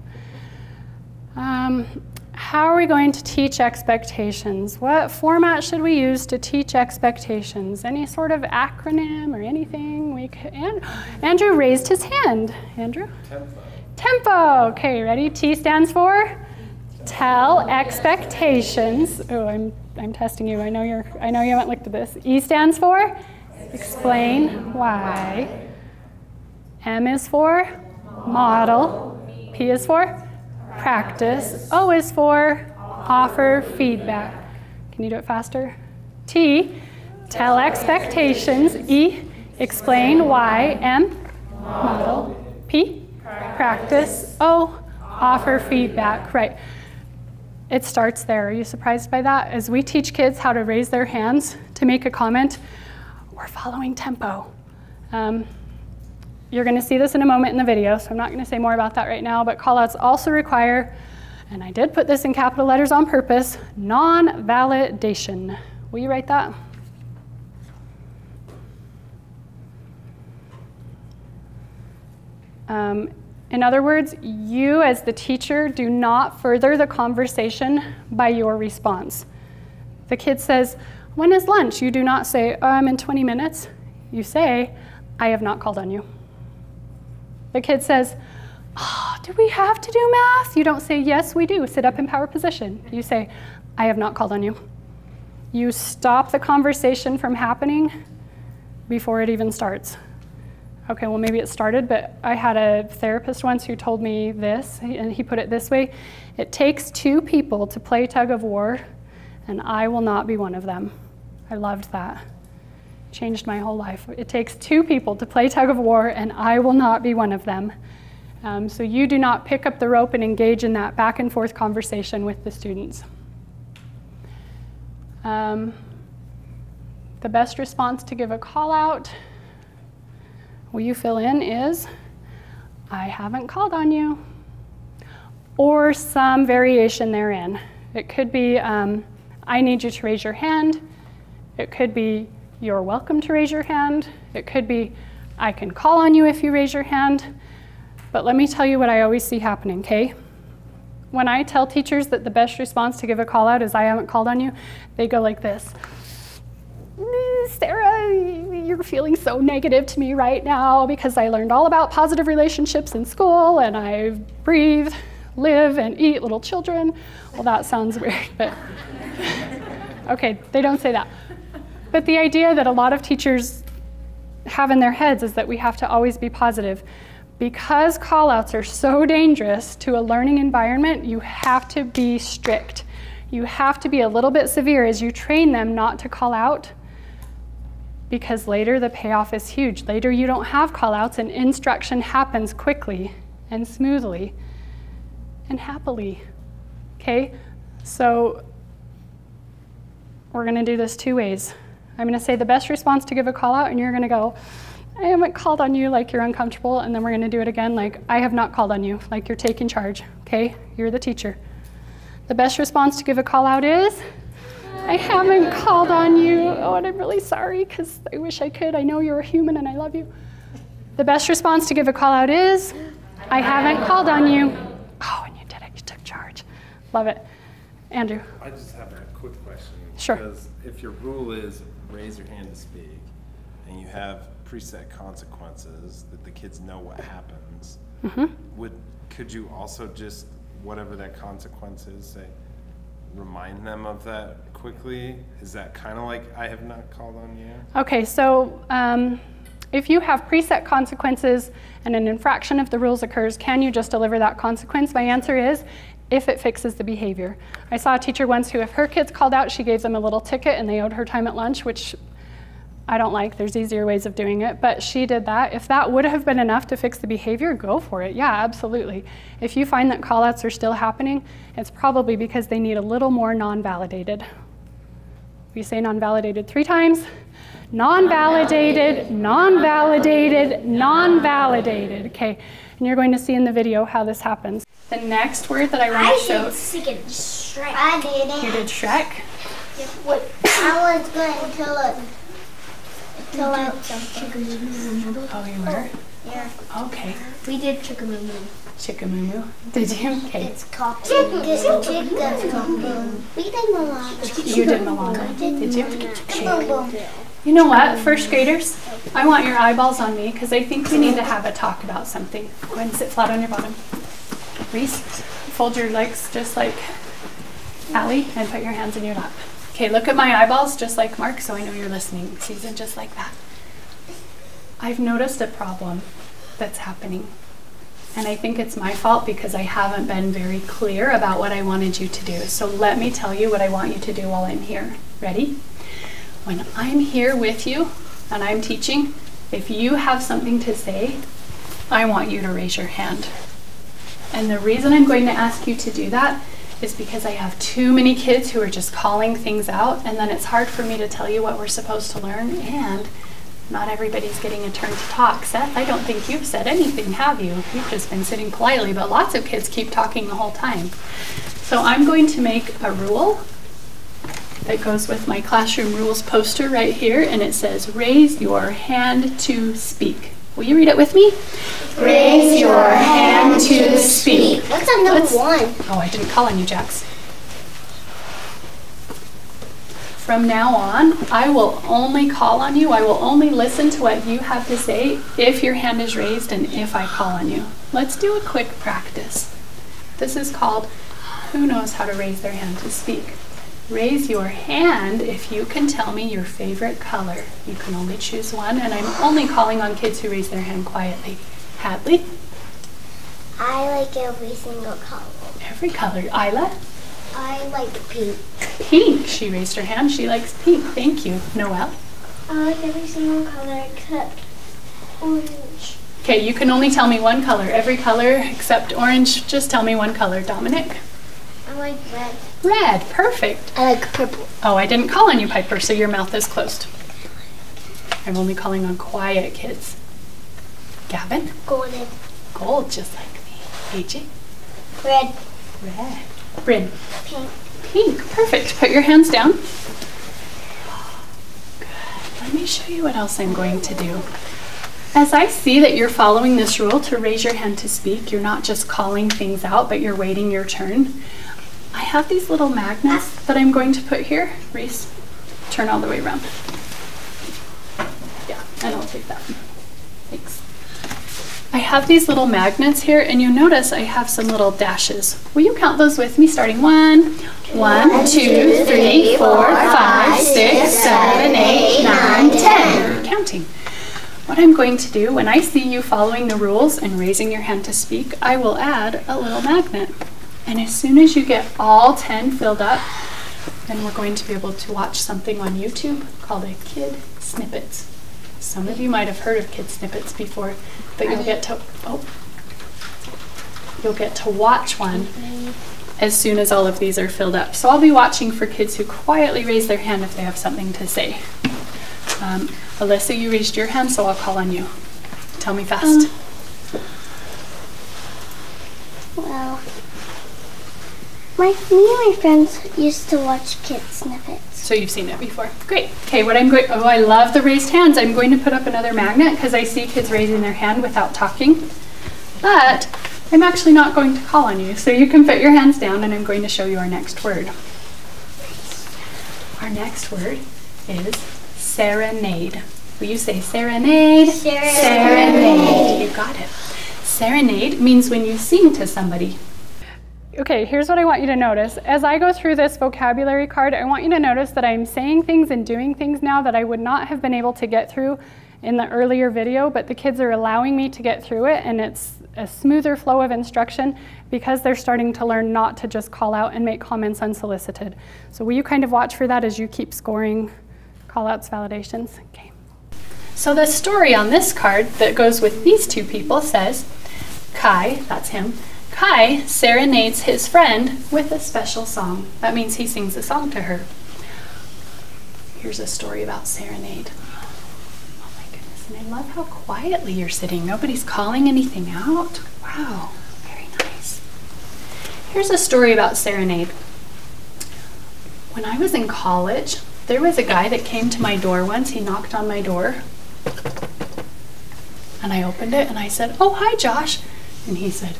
How are we going to teach expectations? What format should we use to teach expectations? Any sort of acronym or anything? Andrew raised his hand. Andrew? Tempo. Tempo. Okay, ready? T stands for? Tell expectations. Oh, I'm testing you. I know you haven't looked at this. E stands for? Explain why. M is for? Model. P is for? Practice. O is for? Offer feedback. Can you do it faster? T, tell expectations. E, explain why. M, model. P, practice. O, offer feedback. Right. It starts there. Are you surprised by that? As we teach kids how to raise their hands to make a comment, we're following tempo. You're going to see this in a moment in the video, so I'm not going to say more about that right now, but callouts also require, and I did put this in capital letters on purpose, non-validation. Will you write that? In other words, you as the teacher do not further the conversation by your response. The kid says, when is lunch? You do not say, oh, I'm in 20 minutes. You say, I have not called on you. The kid says, oh, do we have to do math? You don't say, yes, we do. Sit up in power position. You say, I have not called on you. You stop the conversation from happening before it even starts. Okay, well, maybe it started, but I had a therapist once who told me this, and he put it this way: it takes two people to play tug of war, and I will not be one of them. I loved that. Changed my whole life. It takes two people to play tug of war, and I will not be one of them. So you do not pick up the rope and engage in that back and forth conversation with the students. The best response to give a call out, will you fill in, is, I haven't called on you, or some variation therein. It could be, I need you to raise your hand. It could be, you're welcome to raise your hand. It could be, I can call on you if you raise your hand. But let me tell you what I always see happening, okay? When I tell teachers that the best response to give a call out is I haven't called on you, they go like this. Sarah, you're feeling so negative to me right now because I learned all about positive relationships in school and I breathe, live, and eat little children. Well, that sounds weird, but okay, they don't say that. But the idea that a lot of teachers have in their heads is that we have to always be positive. Because call-outs are so dangerous to a learning environment, you have to be strict. You have to be a little bit severe as you train them not to call out, because later the payoff is huge. Later you don't have call-outs and instruction happens quickly and smoothly and happily. Okay, so we're gonna do this 2 ways. I'm gonna say the best response to give a call-out, and you're gonna go, I haven't called on you, like you're uncomfortable, and then we're gonna do it again like I have not called on you, like you're taking charge, okay? You're the teacher. The best response to give a call out is, I haven't called on you. Oh, and I'm really sorry because I wish I could. I know you're a human and I love you. The best response to give a call out is, I haven't called on you. Oh, and you did it, you took charge. Love it. Andrew. I just have a quick question. Sure. Because if your rule is raise your hand to speak, and you have preset consequences that the kids know what happens, could you also just, whatever that consequence is, say, remind them of that quickly? Is that kind of like I have not called on you? Okay, so if you have preset consequences and an infraction of the rules occurs, can you just deliver that consequence? My answer is, if it fixes the behavior. I saw a teacher once who, if her kids called out, she gave them a little ticket and they owed her time at lunch, which I don't like. There's easier ways of doing it, but she did that. If that would have been enough to fix the behavior, go for it. Yeah, absolutely. If you find that call-outs are still happening, it's probably because they need a little more non-validated. We say non-validated 3 times. Non-validated, non-validated, non-validated. Okay, and you're going to see in the video how this happens. The next word that I want to show. I did Shrek. I did it. You did Shrek? What? I was going to tell out something. Oh, you were? Yeah. Okay. We did Chickamoo. Chickamoo. Did you? Okay. It's called Chickamoo. We did Moana. You did Moana. Did you? Okay. You know what, first graders? I want your eyeballs on me because I think we need to have a talk about something. Go ahead and sit flat on your bottom. Reese, fold your legs just like Allie and put your hands in your lap. Okay, look at my eyeballs just like Mark so I know you're listening. Susan, just like that. I've noticed a problem that's happening. And I think it's my fault because I haven't been very clear about what I wanted you to do. So let me tell you what I want you to do while I'm here. Ready? When I'm here with you and I'm teaching, if you have something to say, I want you to raise your hand. And the reason I'm going to ask you to do that is because I have too many kids who are just calling things out, and then it's hard for me to tell you what we're supposed to learn, and not everybody's getting a turn to talk. Seth, I don't think you've said anything, have you? You've just been sitting politely, but lots of kids keep talking the whole time. So I'm going to make a rule that goes with my classroom rules poster right here, and it says, raise your hand to speak. Will you read it with me? Raise your hand to speak. What's on number 1? Oh, I didn't call on you, Jax. From now on, I will only call on you. I will only listen to what you have to say if your hand is raised and if I call on you. Let's do a quick practice. This is called Who Knows How to Raise Their Hand to Speak. Raise your hand if you can tell me your favorite color. You can only choose one, and I'm only calling on kids who raise their hand quietly. Hadley? I like every single color. Every color. Isla? I like pink. Pink. She raised her hand. She likes pink. Thank you. Noelle? I like every single color except orange. Okay, you can only tell me one color. Every color except orange. Just tell me one color. Dominic? I like red. Red. Perfect. I like purple. Oh, I didn't call on you, Piper, so your mouth is closed. I'm only calling on quiet kids. Gavin? Golden. Gold, just like me. AJ? Red. Red. Bryn? Pink. Pink. Perfect. Put your hands down. Good. Let me show you what else I'm going to do. As I see that you're following this rule to raise your hand to speak, you're not just calling things out, but you're waiting your turn. I have these little magnets that I'm going to put here. Reese, turn all the way around. Yeah, and I'll take that. Thanks. I have these little magnets here, and you notice I have some little dashes. Will you count those with me, starting 1, 2, 3, 4, 5, 6, 7, 8, 9, 10. Counting. what I'm going to do, when I see you following the rules and raising your hand to speak, I will add a little magnet. And as soon as you get all 10 filled up, then we're going to be able to watch something on YouTube called a Kid Snippets. Some of you might have heard of Kid Snippets before, but you'll get to watch one as soon as all of these are filled up. So I'll be watching for kids who quietly raise their hand if they have something to say. Alyssa, you raised your hand, so I'll call on you. Tell me fast. Well, me and my friends used to watch Kid Snippets. So you've seen it before. Great. Okay, what I'm going, I love the raised hands. I'm going to put up another magnet because I see kids raising their hand without talking. But I'm actually not going to call on you, so you can put your hands down and I'm going to show you our next word. Our next word is serenade. Will you say serenade? Serenade. Serenade. You got it. Serenade means when you sing to somebody. Okay, here's what I want you to notice. As I go through this vocabulary card, I want you to notice that I'm saying things and doing things now that I would not have been able to get through in the earlier video, but the kids are allowing me to get through it, and it's a smoother flow of instruction because they're starting to learn not to just call out and make comments unsolicited. So will you kind of watch for that as you keep scoring call-outs, validations? Okay. So the story on this card that goes with these two people says, Kai, that's him, Kai serenades his friend with a special song. That means he sings a song to her. Here's a story about Serenade. Oh my goodness, and I love how quietly you're sitting. Nobody's calling anything out. Wow, very nice. Here's a story about Serenade. When I was in college, there was a guy that came to my door once. He knocked on my door. And I opened it and I said, "Oh, hi, Josh." And he said,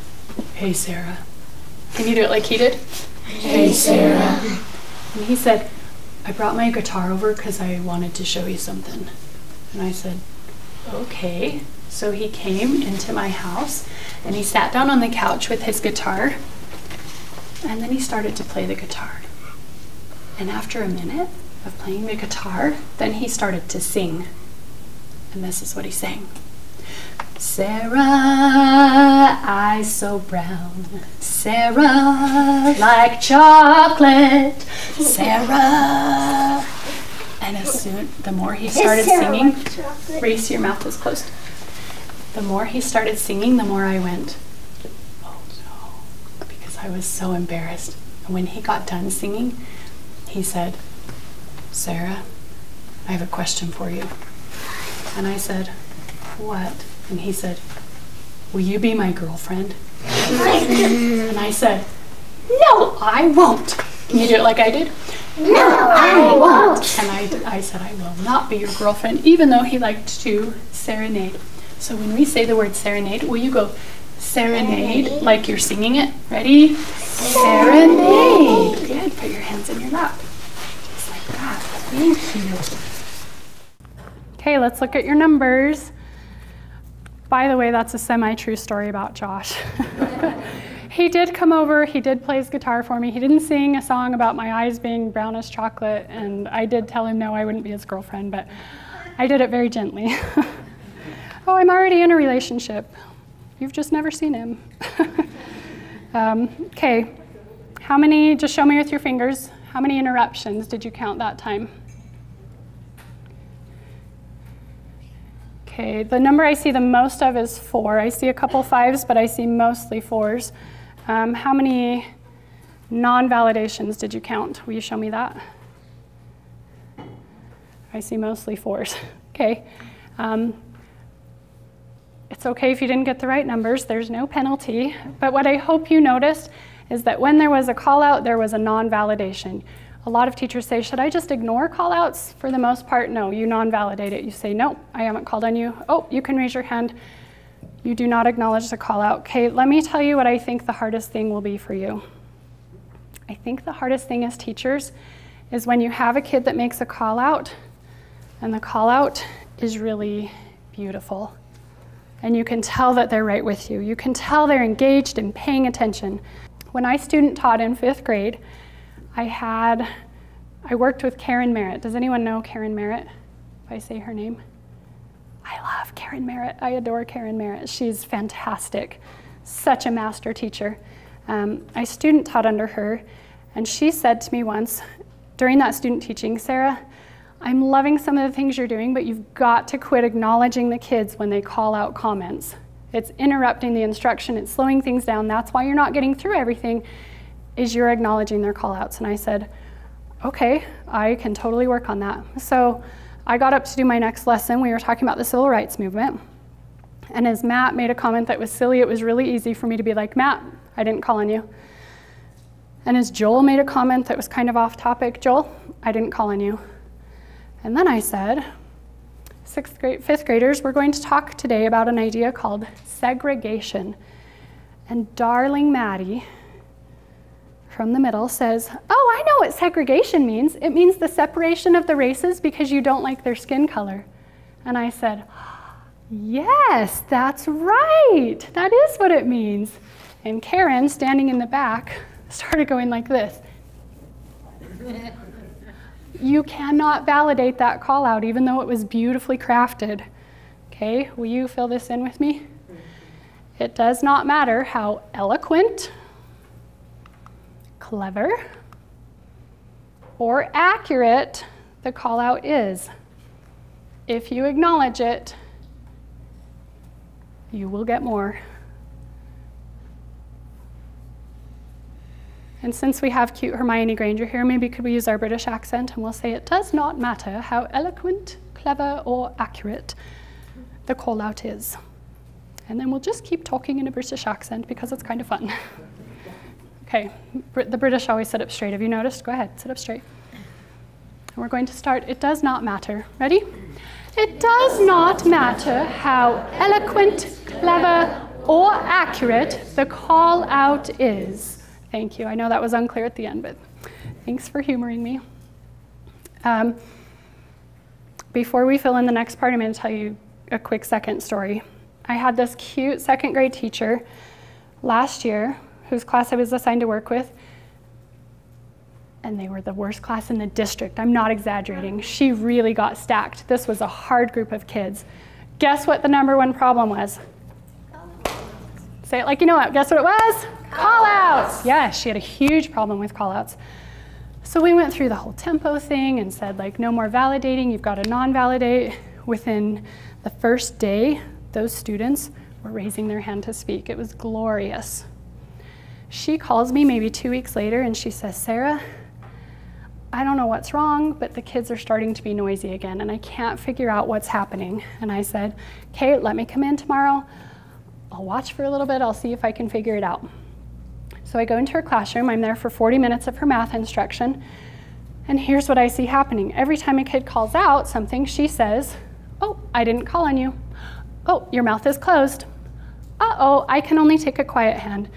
"Hey, Sarah." Can you do it like he did? "Hey, Sarah." And he said, "I brought my guitar over because I wanted to show you something." And I said, "Okay." So he came into my house and he sat down on the couch with his guitar and then he started to play the guitar. And after a minute of playing the guitar, then he started to sing. And this is what he sang. "Sarah, eyes so brown, Sarah, like chocolate, Sarah." And as soon, the more he started singing, raise your mouth is closed. The more he started singing, the more I went, "Oh no," because I was so embarrassed. And when he got done singing, he said, "Sarah, I have a question for you." And I said, "What?" And he said, "Will you be my girlfriend?" And I said, "No, I won't." Can you do it like I did? "No, I won't." And I said, "I will not be your girlfriend," even though he liked to serenade. So when we say the word serenade, will you go serenade like you're singing it? Ready? Serenade. Good. Put your hands in your lap. Just like that. Thank you. Okay, let's look at your numbers. By the way, that's a semi-true story about Josh. He did come over, he did play his guitar for me. He didn't sing a song about my eyes being brown as chocolate, and I did tell him no, I wouldn't be his girlfriend, but I did it very gently. Oh, I'm already in a relationship. You've just never seen him. Okay, how many, just show me with your fingers, how many interruptions did you count that time? Okay, the number I see the most of is 4. I see a couple 5s, but I see mostly 4s. How many non-validations did you count? Will you show me that? I see mostly 4s. Okay. It's okay if you didn't get the right numbers. There's no penalty. But what I hope you noticed is that when there was a call out, there was a non-validation. A lot of teachers say, should I just ignore call-outs? For the most part, no, you non-validate it. You say, no, I haven't called on you. Oh, you can raise your hand. You do not acknowledge the call-out. Okay, let me tell you what I think the hardest thing will be for you. I think the hardest thing as teachers is when you have a kid that makes a call-out, and the call-out is really beautiful. And you can tell that they're right with you. You can tell they're engaged and paying attention. When I student taught in 5th grade, I worked with Karen Merritt. Does anyone know Karen Merritt, if I say her name? I love Karen Merritt. I adore Karen Merritt. She's fantastic. Such a master teacher. I student taught under her, and she said to me once during that student teaching, Sarah, I'm loving some of the things you're doing, but you've got to quit acknowledging the kids when they call out comments. It's interrupting the instruction. It's slowing things down. That's why you're not getting through everything, is you're acknowledging their call outs. And I said, okay, I can totally work on that. So I got up to do my next lesson. We were talking about the civil rights movement. And as Matt made a comment that was silly, it was really easy for me to be like, Matt, I didn't call on you. And as Joel made a comment that was kind of off topic, Joel, I didn't call on you. And then I said, fifth graders, we're going to talk today about an idea called segregation. And darling Maddie from the middle says, oh, I know what segregation means. It means the separation of the races because you don't like their skin color. And I said, yes, that's right. That is what it means. And Karen, standing in the back, started going like this. You cannot validate that call out, even though it was beautifully crafted. Okay, will you fill this in with me? It does not matter how eloquent, clever, or accurate the call out is. If you acknowledge it, you will get more. And since we have cute Hermione Granger here, maybe could we use our British accent and we'll say it does not matter how eloquent, clever, or accurate the call out is. And then we'll just keep talking in a British accent because it's kind of fun. Okay, the British always sit up straight. Have you noticed? Go ahead, sit up straight. And we're going to start, it does not matter. Ready? It does not matter how eloquent, clever, or accurate the call out is. Thank you. I know that was unclear at the end, but thanks for humoring me. Before we fill in the next part, I'm going to tell you a quick second story. I had this cute second grade teacher last year whose class I was assigned to work with, and they were the worst class in the district. I'm not exaggerating. She really got stacked. This was a hard group of kids. Guess what the #1 problem was? Say it like you know it. Guess what it was? Call-outs. Yeah, she had a huge problem with call-outs. So we went through the whole tempo thing and said, like, no more validating. You've got to non-validate. Within the first day, those students were raising their hand to speak. It was glorious. She calls me maybe 2 weeks later and she says, Sarah, I don't know what's wrong, but the kids are starting to be noisy again and I can't figure out what's happening. And I said, okay, let me come in tomorrow. I'll watch for a little bit. I'll see if I can figure it out. So I go into her classroom. I'm there for 40 minutes of her math instruction. And here's what I see happening. Every time a kid calls out something, she says, oh, I didn't call on you. Oh, your mouth is closed. Uh-oh, I can only take a quiet hand.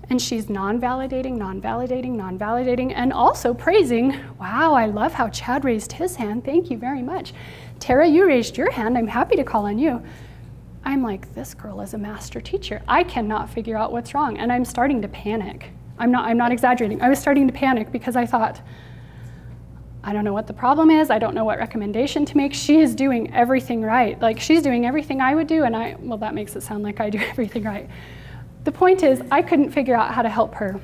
And she's non-validating, non-validating, non-validating, and also praising, wow, I love how Chad raised his hand. Thank you very much. Tara, you raised your hand. I'm happy to call on you. I'm like, this girl is a master teacher. I cannot figure out what's wrong. And I'm starting to panic. I'm not exaggerating. I was starting to panic because I thought, I don't know what the problem is. I don't know what recommendation to make. She is doing everything right. Like, she's doing everything I would do, and well, that makes it sound like I do everything right. The point is, I couldn't figure out how to help her.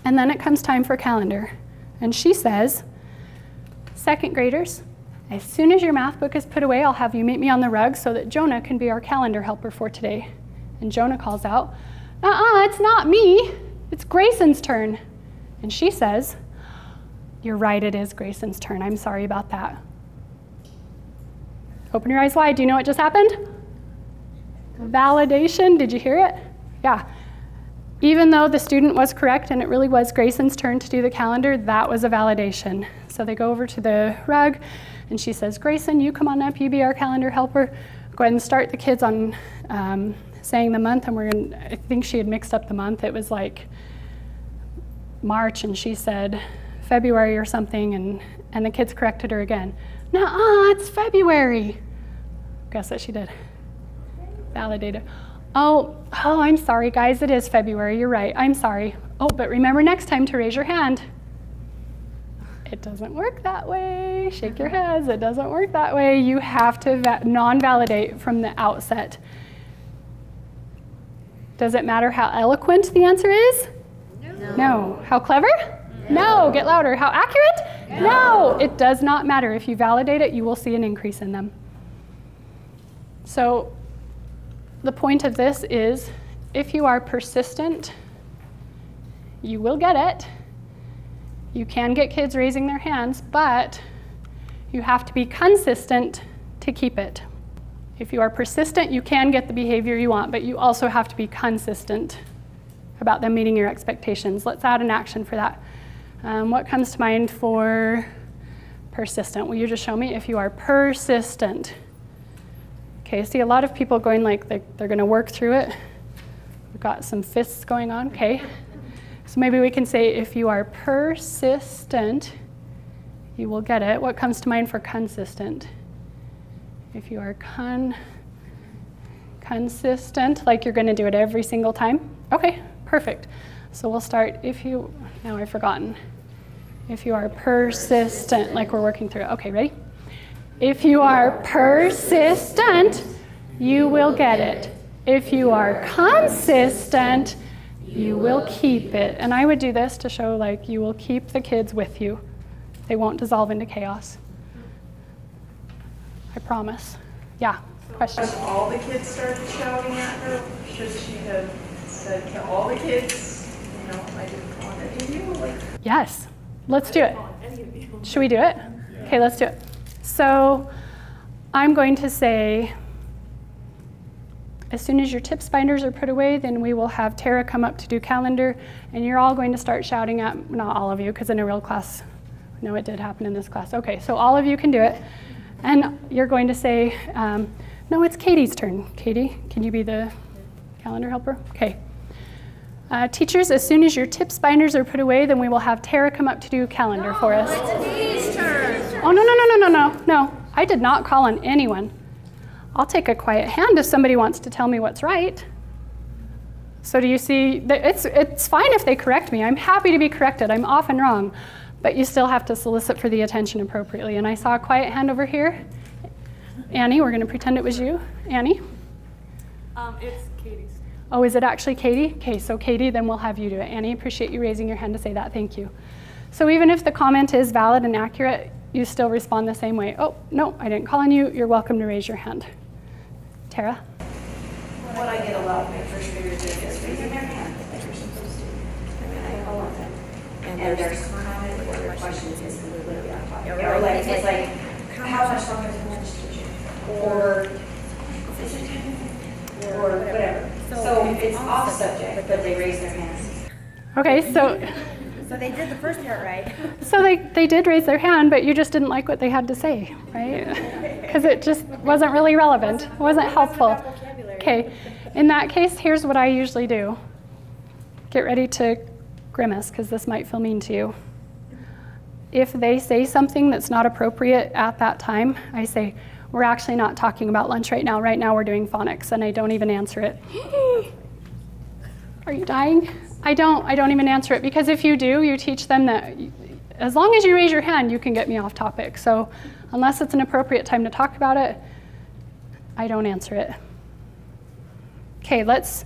And then it comes time for calendar. And she says, second graders, as soon as your math book is put away, I'll have you meet me on the rug so that Jonah can be our calendar helper for today. And Jonah calls out, it's not me. It's Grayson's turn. And she says, you're right, it is Grayson's turn. I'm sorry about that. Open your eyes wide. Do you know what just happened? Validation. Did you hear it? Yeah. Even though the student was correct and it really was Grayson's turn to do the calendar, that was a validation. So they go over to the rug and she says, Grayson, you come on up, you be our calendar helper. Go ahead and start the kids on saying the month, and I think she had mixed up the month. It was like March and she said February or something, and the kids corrected her again. Nuh-uh, it's February. Guess what she did? Validated. Oh, I'm sorry, guys, it is February, you're right, I'm sorry. Oh, but remember next time to raise your hand. It doesn't work that way. Shake your heads. It doesn't work that way. You have to non-validate from the outset. Does it matter how eloquent the answer is? No. How clever? No. Get louder. How accurate? No. It does not matter. If you validate it, you will see an increase in them. So the point of this is, if you are persistent, you will get it. You can get kids raising their hands, but you have to be consistent to keep it. If you are persistent, you can get the behavior you want, but you also have to be consistent about them meeting your expectations. Let's add an action for that. What comes to mind for persistent? Will you just show me if you are persistent? Okay, see a lot of people going like they're going to work through it. We've got some fists going on, okay. So maybe we can say if you are persistent, you will get it. What comes to mind for consistent? If you are consistent, like you're going to do it every single time? Okay, perfect. So we'll start now I've forgotten. If you are persistent, like we're working through it. Okay, ready? If you are persistent, you will get it. If you are consistent, you will keep it. And I would do this to show like you will keep the kids with you. They won't dissolve into chaos. I promise. Yeah, question? If all the kids started shouting at her, should she have said to all the kids, you know, I didn't want it to you? Like, yes, let's do it. Should we do it? Okay, let's do it. So I'm going to say, as soon as your tips binders are put away, then we will have Tara come up to do calendar, and you're all going to start shouting at, not all of you, because in a real class, no, it did happen in this class. Okay, so all of you can do it. And you're going to say, no, it's Katie's turn. Katie, can you be the calendar helper? Okay. Teachers, as soon as your tips binders are put away, then we will have Tara come up to do calendar for us. It's turn. Oh, no. I did not call on anyone. I'll take a quiet hand if somebody wants to tell me what's right. So do you see, it's fine if they correct me. I'm happy to be corrected. I'm often wrong. But you still have to solicit for the attention appropriately. And I saw a quiet hand over here. Annie, we're going to pretend it was you. Annie? It's Katie's. Oh, is it actually Katie? Okay, so Katie, then we'll have you do it. Annie, appreciate you raising your hand to say that. Thank you. So even if the comment is valid and accurate, you still respond the same way. Oh, no, I didn't call on you. You're welcome to raise your hand. Tara? What I get a lot of my first graders doing is raising their hand, like you're supposed to. And then I call on them. And there's comment or their questions is literally on topic. Or like, it's like, how much longer is the lunch teacher? Or whatever. So it's off subject, but they raise their hands. Okay, so they did the first part right. So they did raise their hand, but you just didn't like what they had to say, right? Because it just wasn't really relevant. It wasn't helpful. Okay, in that case, here's what I usually do. Get ready to grimace, because this might feel mean to you. If they say something that's not appropriate at that time, I say, we're actually not talking about lunch right now. Right now we're doing phonics, and I don't even answer it. Are you dying? I don't even answer it, because if you do, you teach them that as long as you raise your hand, you can get me off topic. So unless it's an appropriate time to talk about it, I don't answer it. Okay, let's,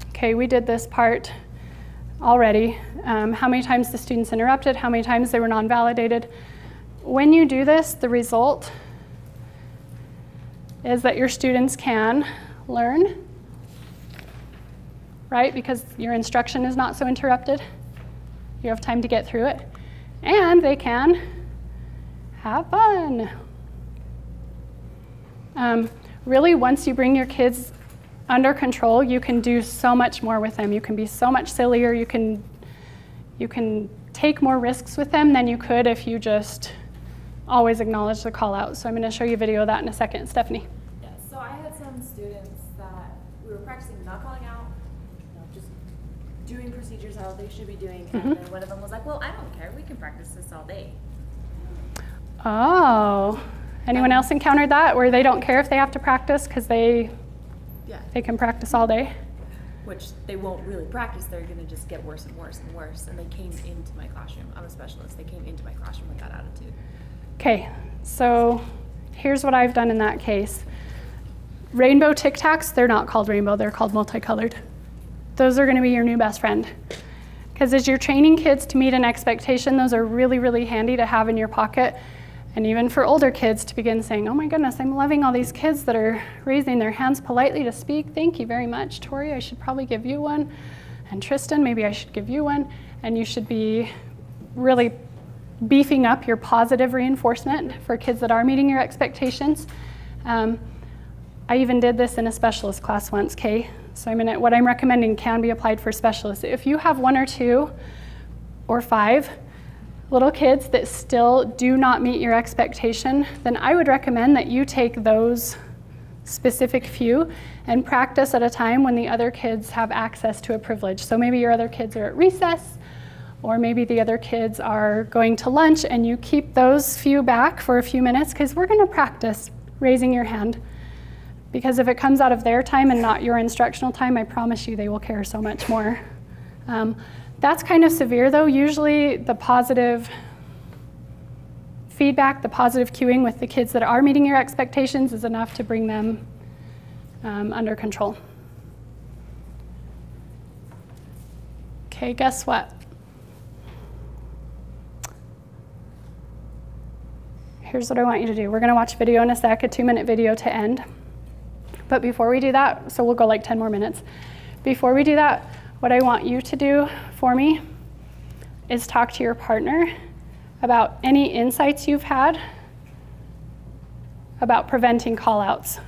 okay, we did this part already. How many times the students interrupted, how many times they were non-validated. When you do this, the result is that your students can learn, right? Because your instruction is not so interrupted. You have time to get through it. And they can have fun. Really, once you bring your kids under control, you can do so much more with them. You can be so much sillier. You can take more risks with them than you could if you just always acknowledge the call out. So I'm going to show you a video of that in a second. Stephanie. Yeah, so I had some students that we were practicing not calling out, just doing procedures how they should be doing. And then one of them was like, well, I don't care. We can practice this all day. Oh. Anyone else encountered that, where they don't care if they have to practice because they Yeah. They can practice all day. Which they won't really practice, they're gonna just get worse and worse and worse. And they came into my classroom, I'm a specialist, they came into my classroom with that attitude. Okay, so here's what I've done in that case. Rainbow Tic Tacs, they're not called rainbow, they're called multicolored. Those are gonna be your new best friend. Because as you're training kids to meet an expectation, those are really, really handy to have in your pocket. And even for older kids to begin saying, oh my goodness, I'm loving all these kids that are raising their hands politely to speak. Thank you very much. Tori, I should probably give you one. And Tristan, maybe I should give you one. And you should be really beefing up your positive reinforcement for kids that are meeting your expectations. I even did this in a specialist class once, Kay. So what I'm recommending can be applied for specialists. If you have 1 or 2 or 5 little kids that still do not meet your expectation, then I would recommend that you take those specific few and practice at a time when the other kids have access to a privilege. So maybe your other kids are at recess, or maybe the other kids are going to lunch, and you keep those few back for a few minutes, because we're going to practice raising your hand. Because if it comes out of their time and not your instructional time, I promise you they will care so much more. That's kind of severe though. Usually the positive feedback, the positive cueing with the kids that are meeting your expectations is enough to bring them under control. Okay, guess what? Here's what I want you to do. We're gonna watch a video in a sec, a 2-minute video to end. But before we do that, so we'll go like 10 more minutes. Before we do that, what I want you to do for me is talk to your partner about any insights you've had about preventing call-outs.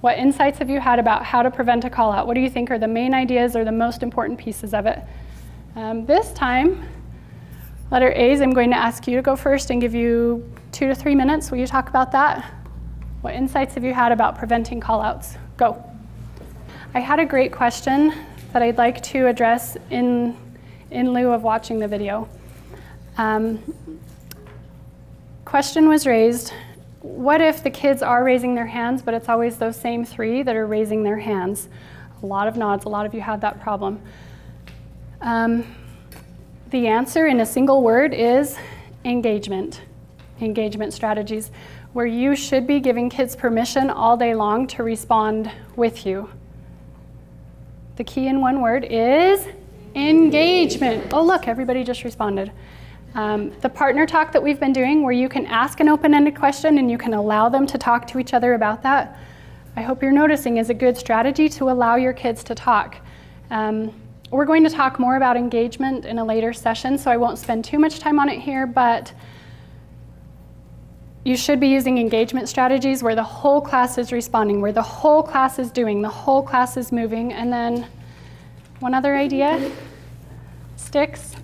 What insights have you had about how to prevent a call-out? What do you think are the main ideas or the most important pieces of it? This time, letter A's, I'm going to ask you to go first and give you 2 to 3 minutes. Will you talk about that? What insights have you had about preventing call-outs? Go. I had a great question that I'd like to address in lieu of watching the video. Question was raised, what if the kids are raising their hands, but it's always those same 3 that are raising their hands? A lot of nods, a lot of you have that problem. The answer in a single word is engagement. Engagement strategies, where you should be giving kids permission all day long to respond with you. The key in one word is engagement. Oh look, everybody just responded. The partner talk that we've been doing, where you can ask an open-ended question and you can allow them to talk to each other about that, I hope you're noticing is a good strategy to allow your kids to talk. We're going to talk more about engagement in a later session, so I won't spend too much time on it here, but you should be using engagement strategies where the whole class is responding, where the whole class is doing, the whole class is moving. And then one other idea, sticks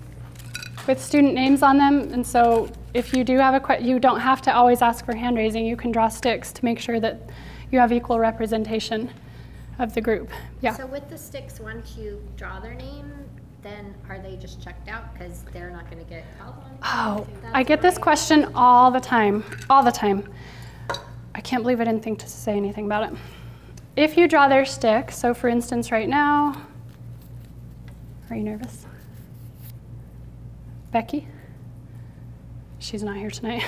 with student names on them. And so if you do have a question, you don't have to always ask for hand raising. You can draw sticks to make sure that you have equal representation of the group. Yeah. So with the sticks, once you draw their name, then are they just checked out because they're not going to get called on? Oh, I get this question all the time, all the time. I can't believe I didn't think to say anything about it. If you draw their stick, so for instance right now, are you nervous? Becky? She's not here tonight.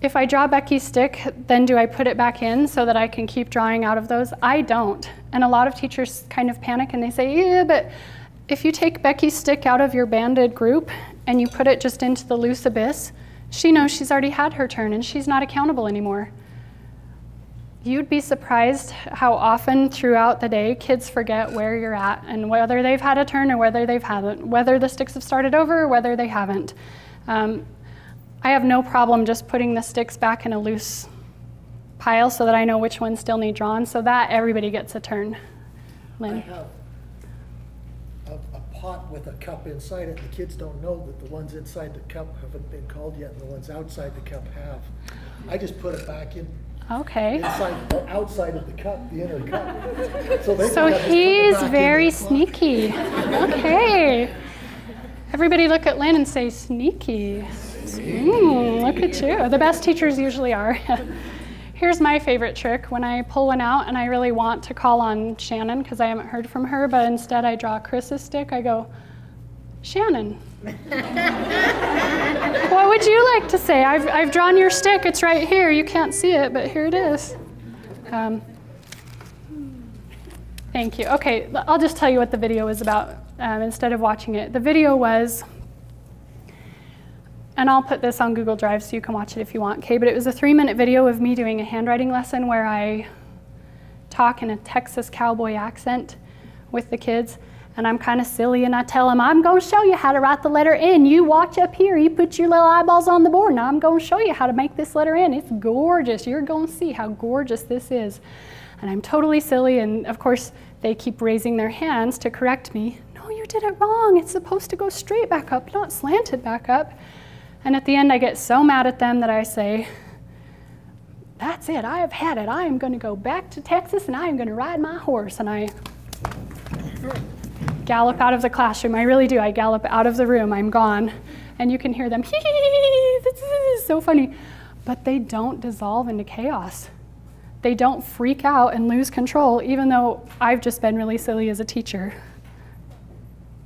If I draw Becky's stick, then do I put it back in so that I can keep drawing out of those? I don't. And a lot of teachers kind of panic and they say, yeah, but if you take Becky's stick out of your banded group and you put it just into the loose abyss, she knows she's already had her turn and she's not accountable anymore. You'd be surprised how often throughout the day kids forget where you're at and whether they've had a turn or whether they haven't, whether the sticks have started over or whether they haven't. I have no problem just putting the sticks back in a loose pile so that I know which ones still need drawn, so that everybody gets a turn. Lynn? I have a pot with a cup inside it. The kids don't know that the ones inside the cup haven't been called yet and the ones outside the cup have. I just put it back in. Okay. Inside, outside of the cup, the inner cup. So he's very sneaky. Okay. Everybody look at Lynn and say, sneaky. Look at you. The best teachers usually are. Here's my favorite trick. When I pull one out and I really want to call on Shannon because I haven't heard from her, but instead I draw Chris's stick, I go, Shannon. What would you like to say? I've drawn your stick. It's right here. You can't see it, but here it is. Thank you. Okay, I'll just tell you what the video was about instead of watching it. The video was, and I'll put this on Google Drive so you can watch it if you want, okay? But it was a 3-minute video of me doing a handwriting lesson where I talk in a Texas cowboy accent with the kids. And I'm kind of silly, and I tell them, I'm going to show you how to write the letter N. You watch up here. You put your little eyeballs on the board, and I'm going to show you how to make this letter N. It's gorgeous. You're going to see how gorgeous this is. And I'm totally silly, and of course, they keep raising their hands to correct me. No, you did it wrong. It's supposed to go straight back up, not slanted back up. And at the end, I get so mad at them that I say, that's it. I have had it. I am going to go back to Texas, and I am going to ride my horse. And I gallop out of the classroom. I really do. I gallop out of the room. I'm gone. And you can hear them, hee hee hee, this is so funny. But they don't dissolve into chaos. They don't freak out and lose control, even though I've just been really silly as a teacher.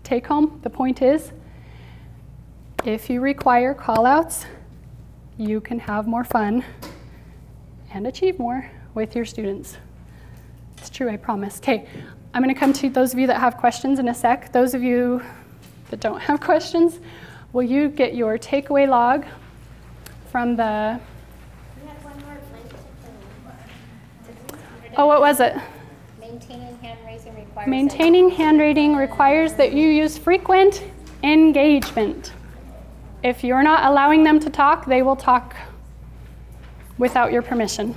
Take home, the point is, if you require call-outs, you can have more fun and achieve more with your students. It's true, I promise. Okay. I'm going to come to those of you that have questions in a sec. Those of you that don't have questions, will you get your takeaway log from the... Oh, what was it? Maintaining hand raising requires... Maintaining hand raising requires that you use frequent engagement. If you're not allowing them to talk, they will talk without your permission.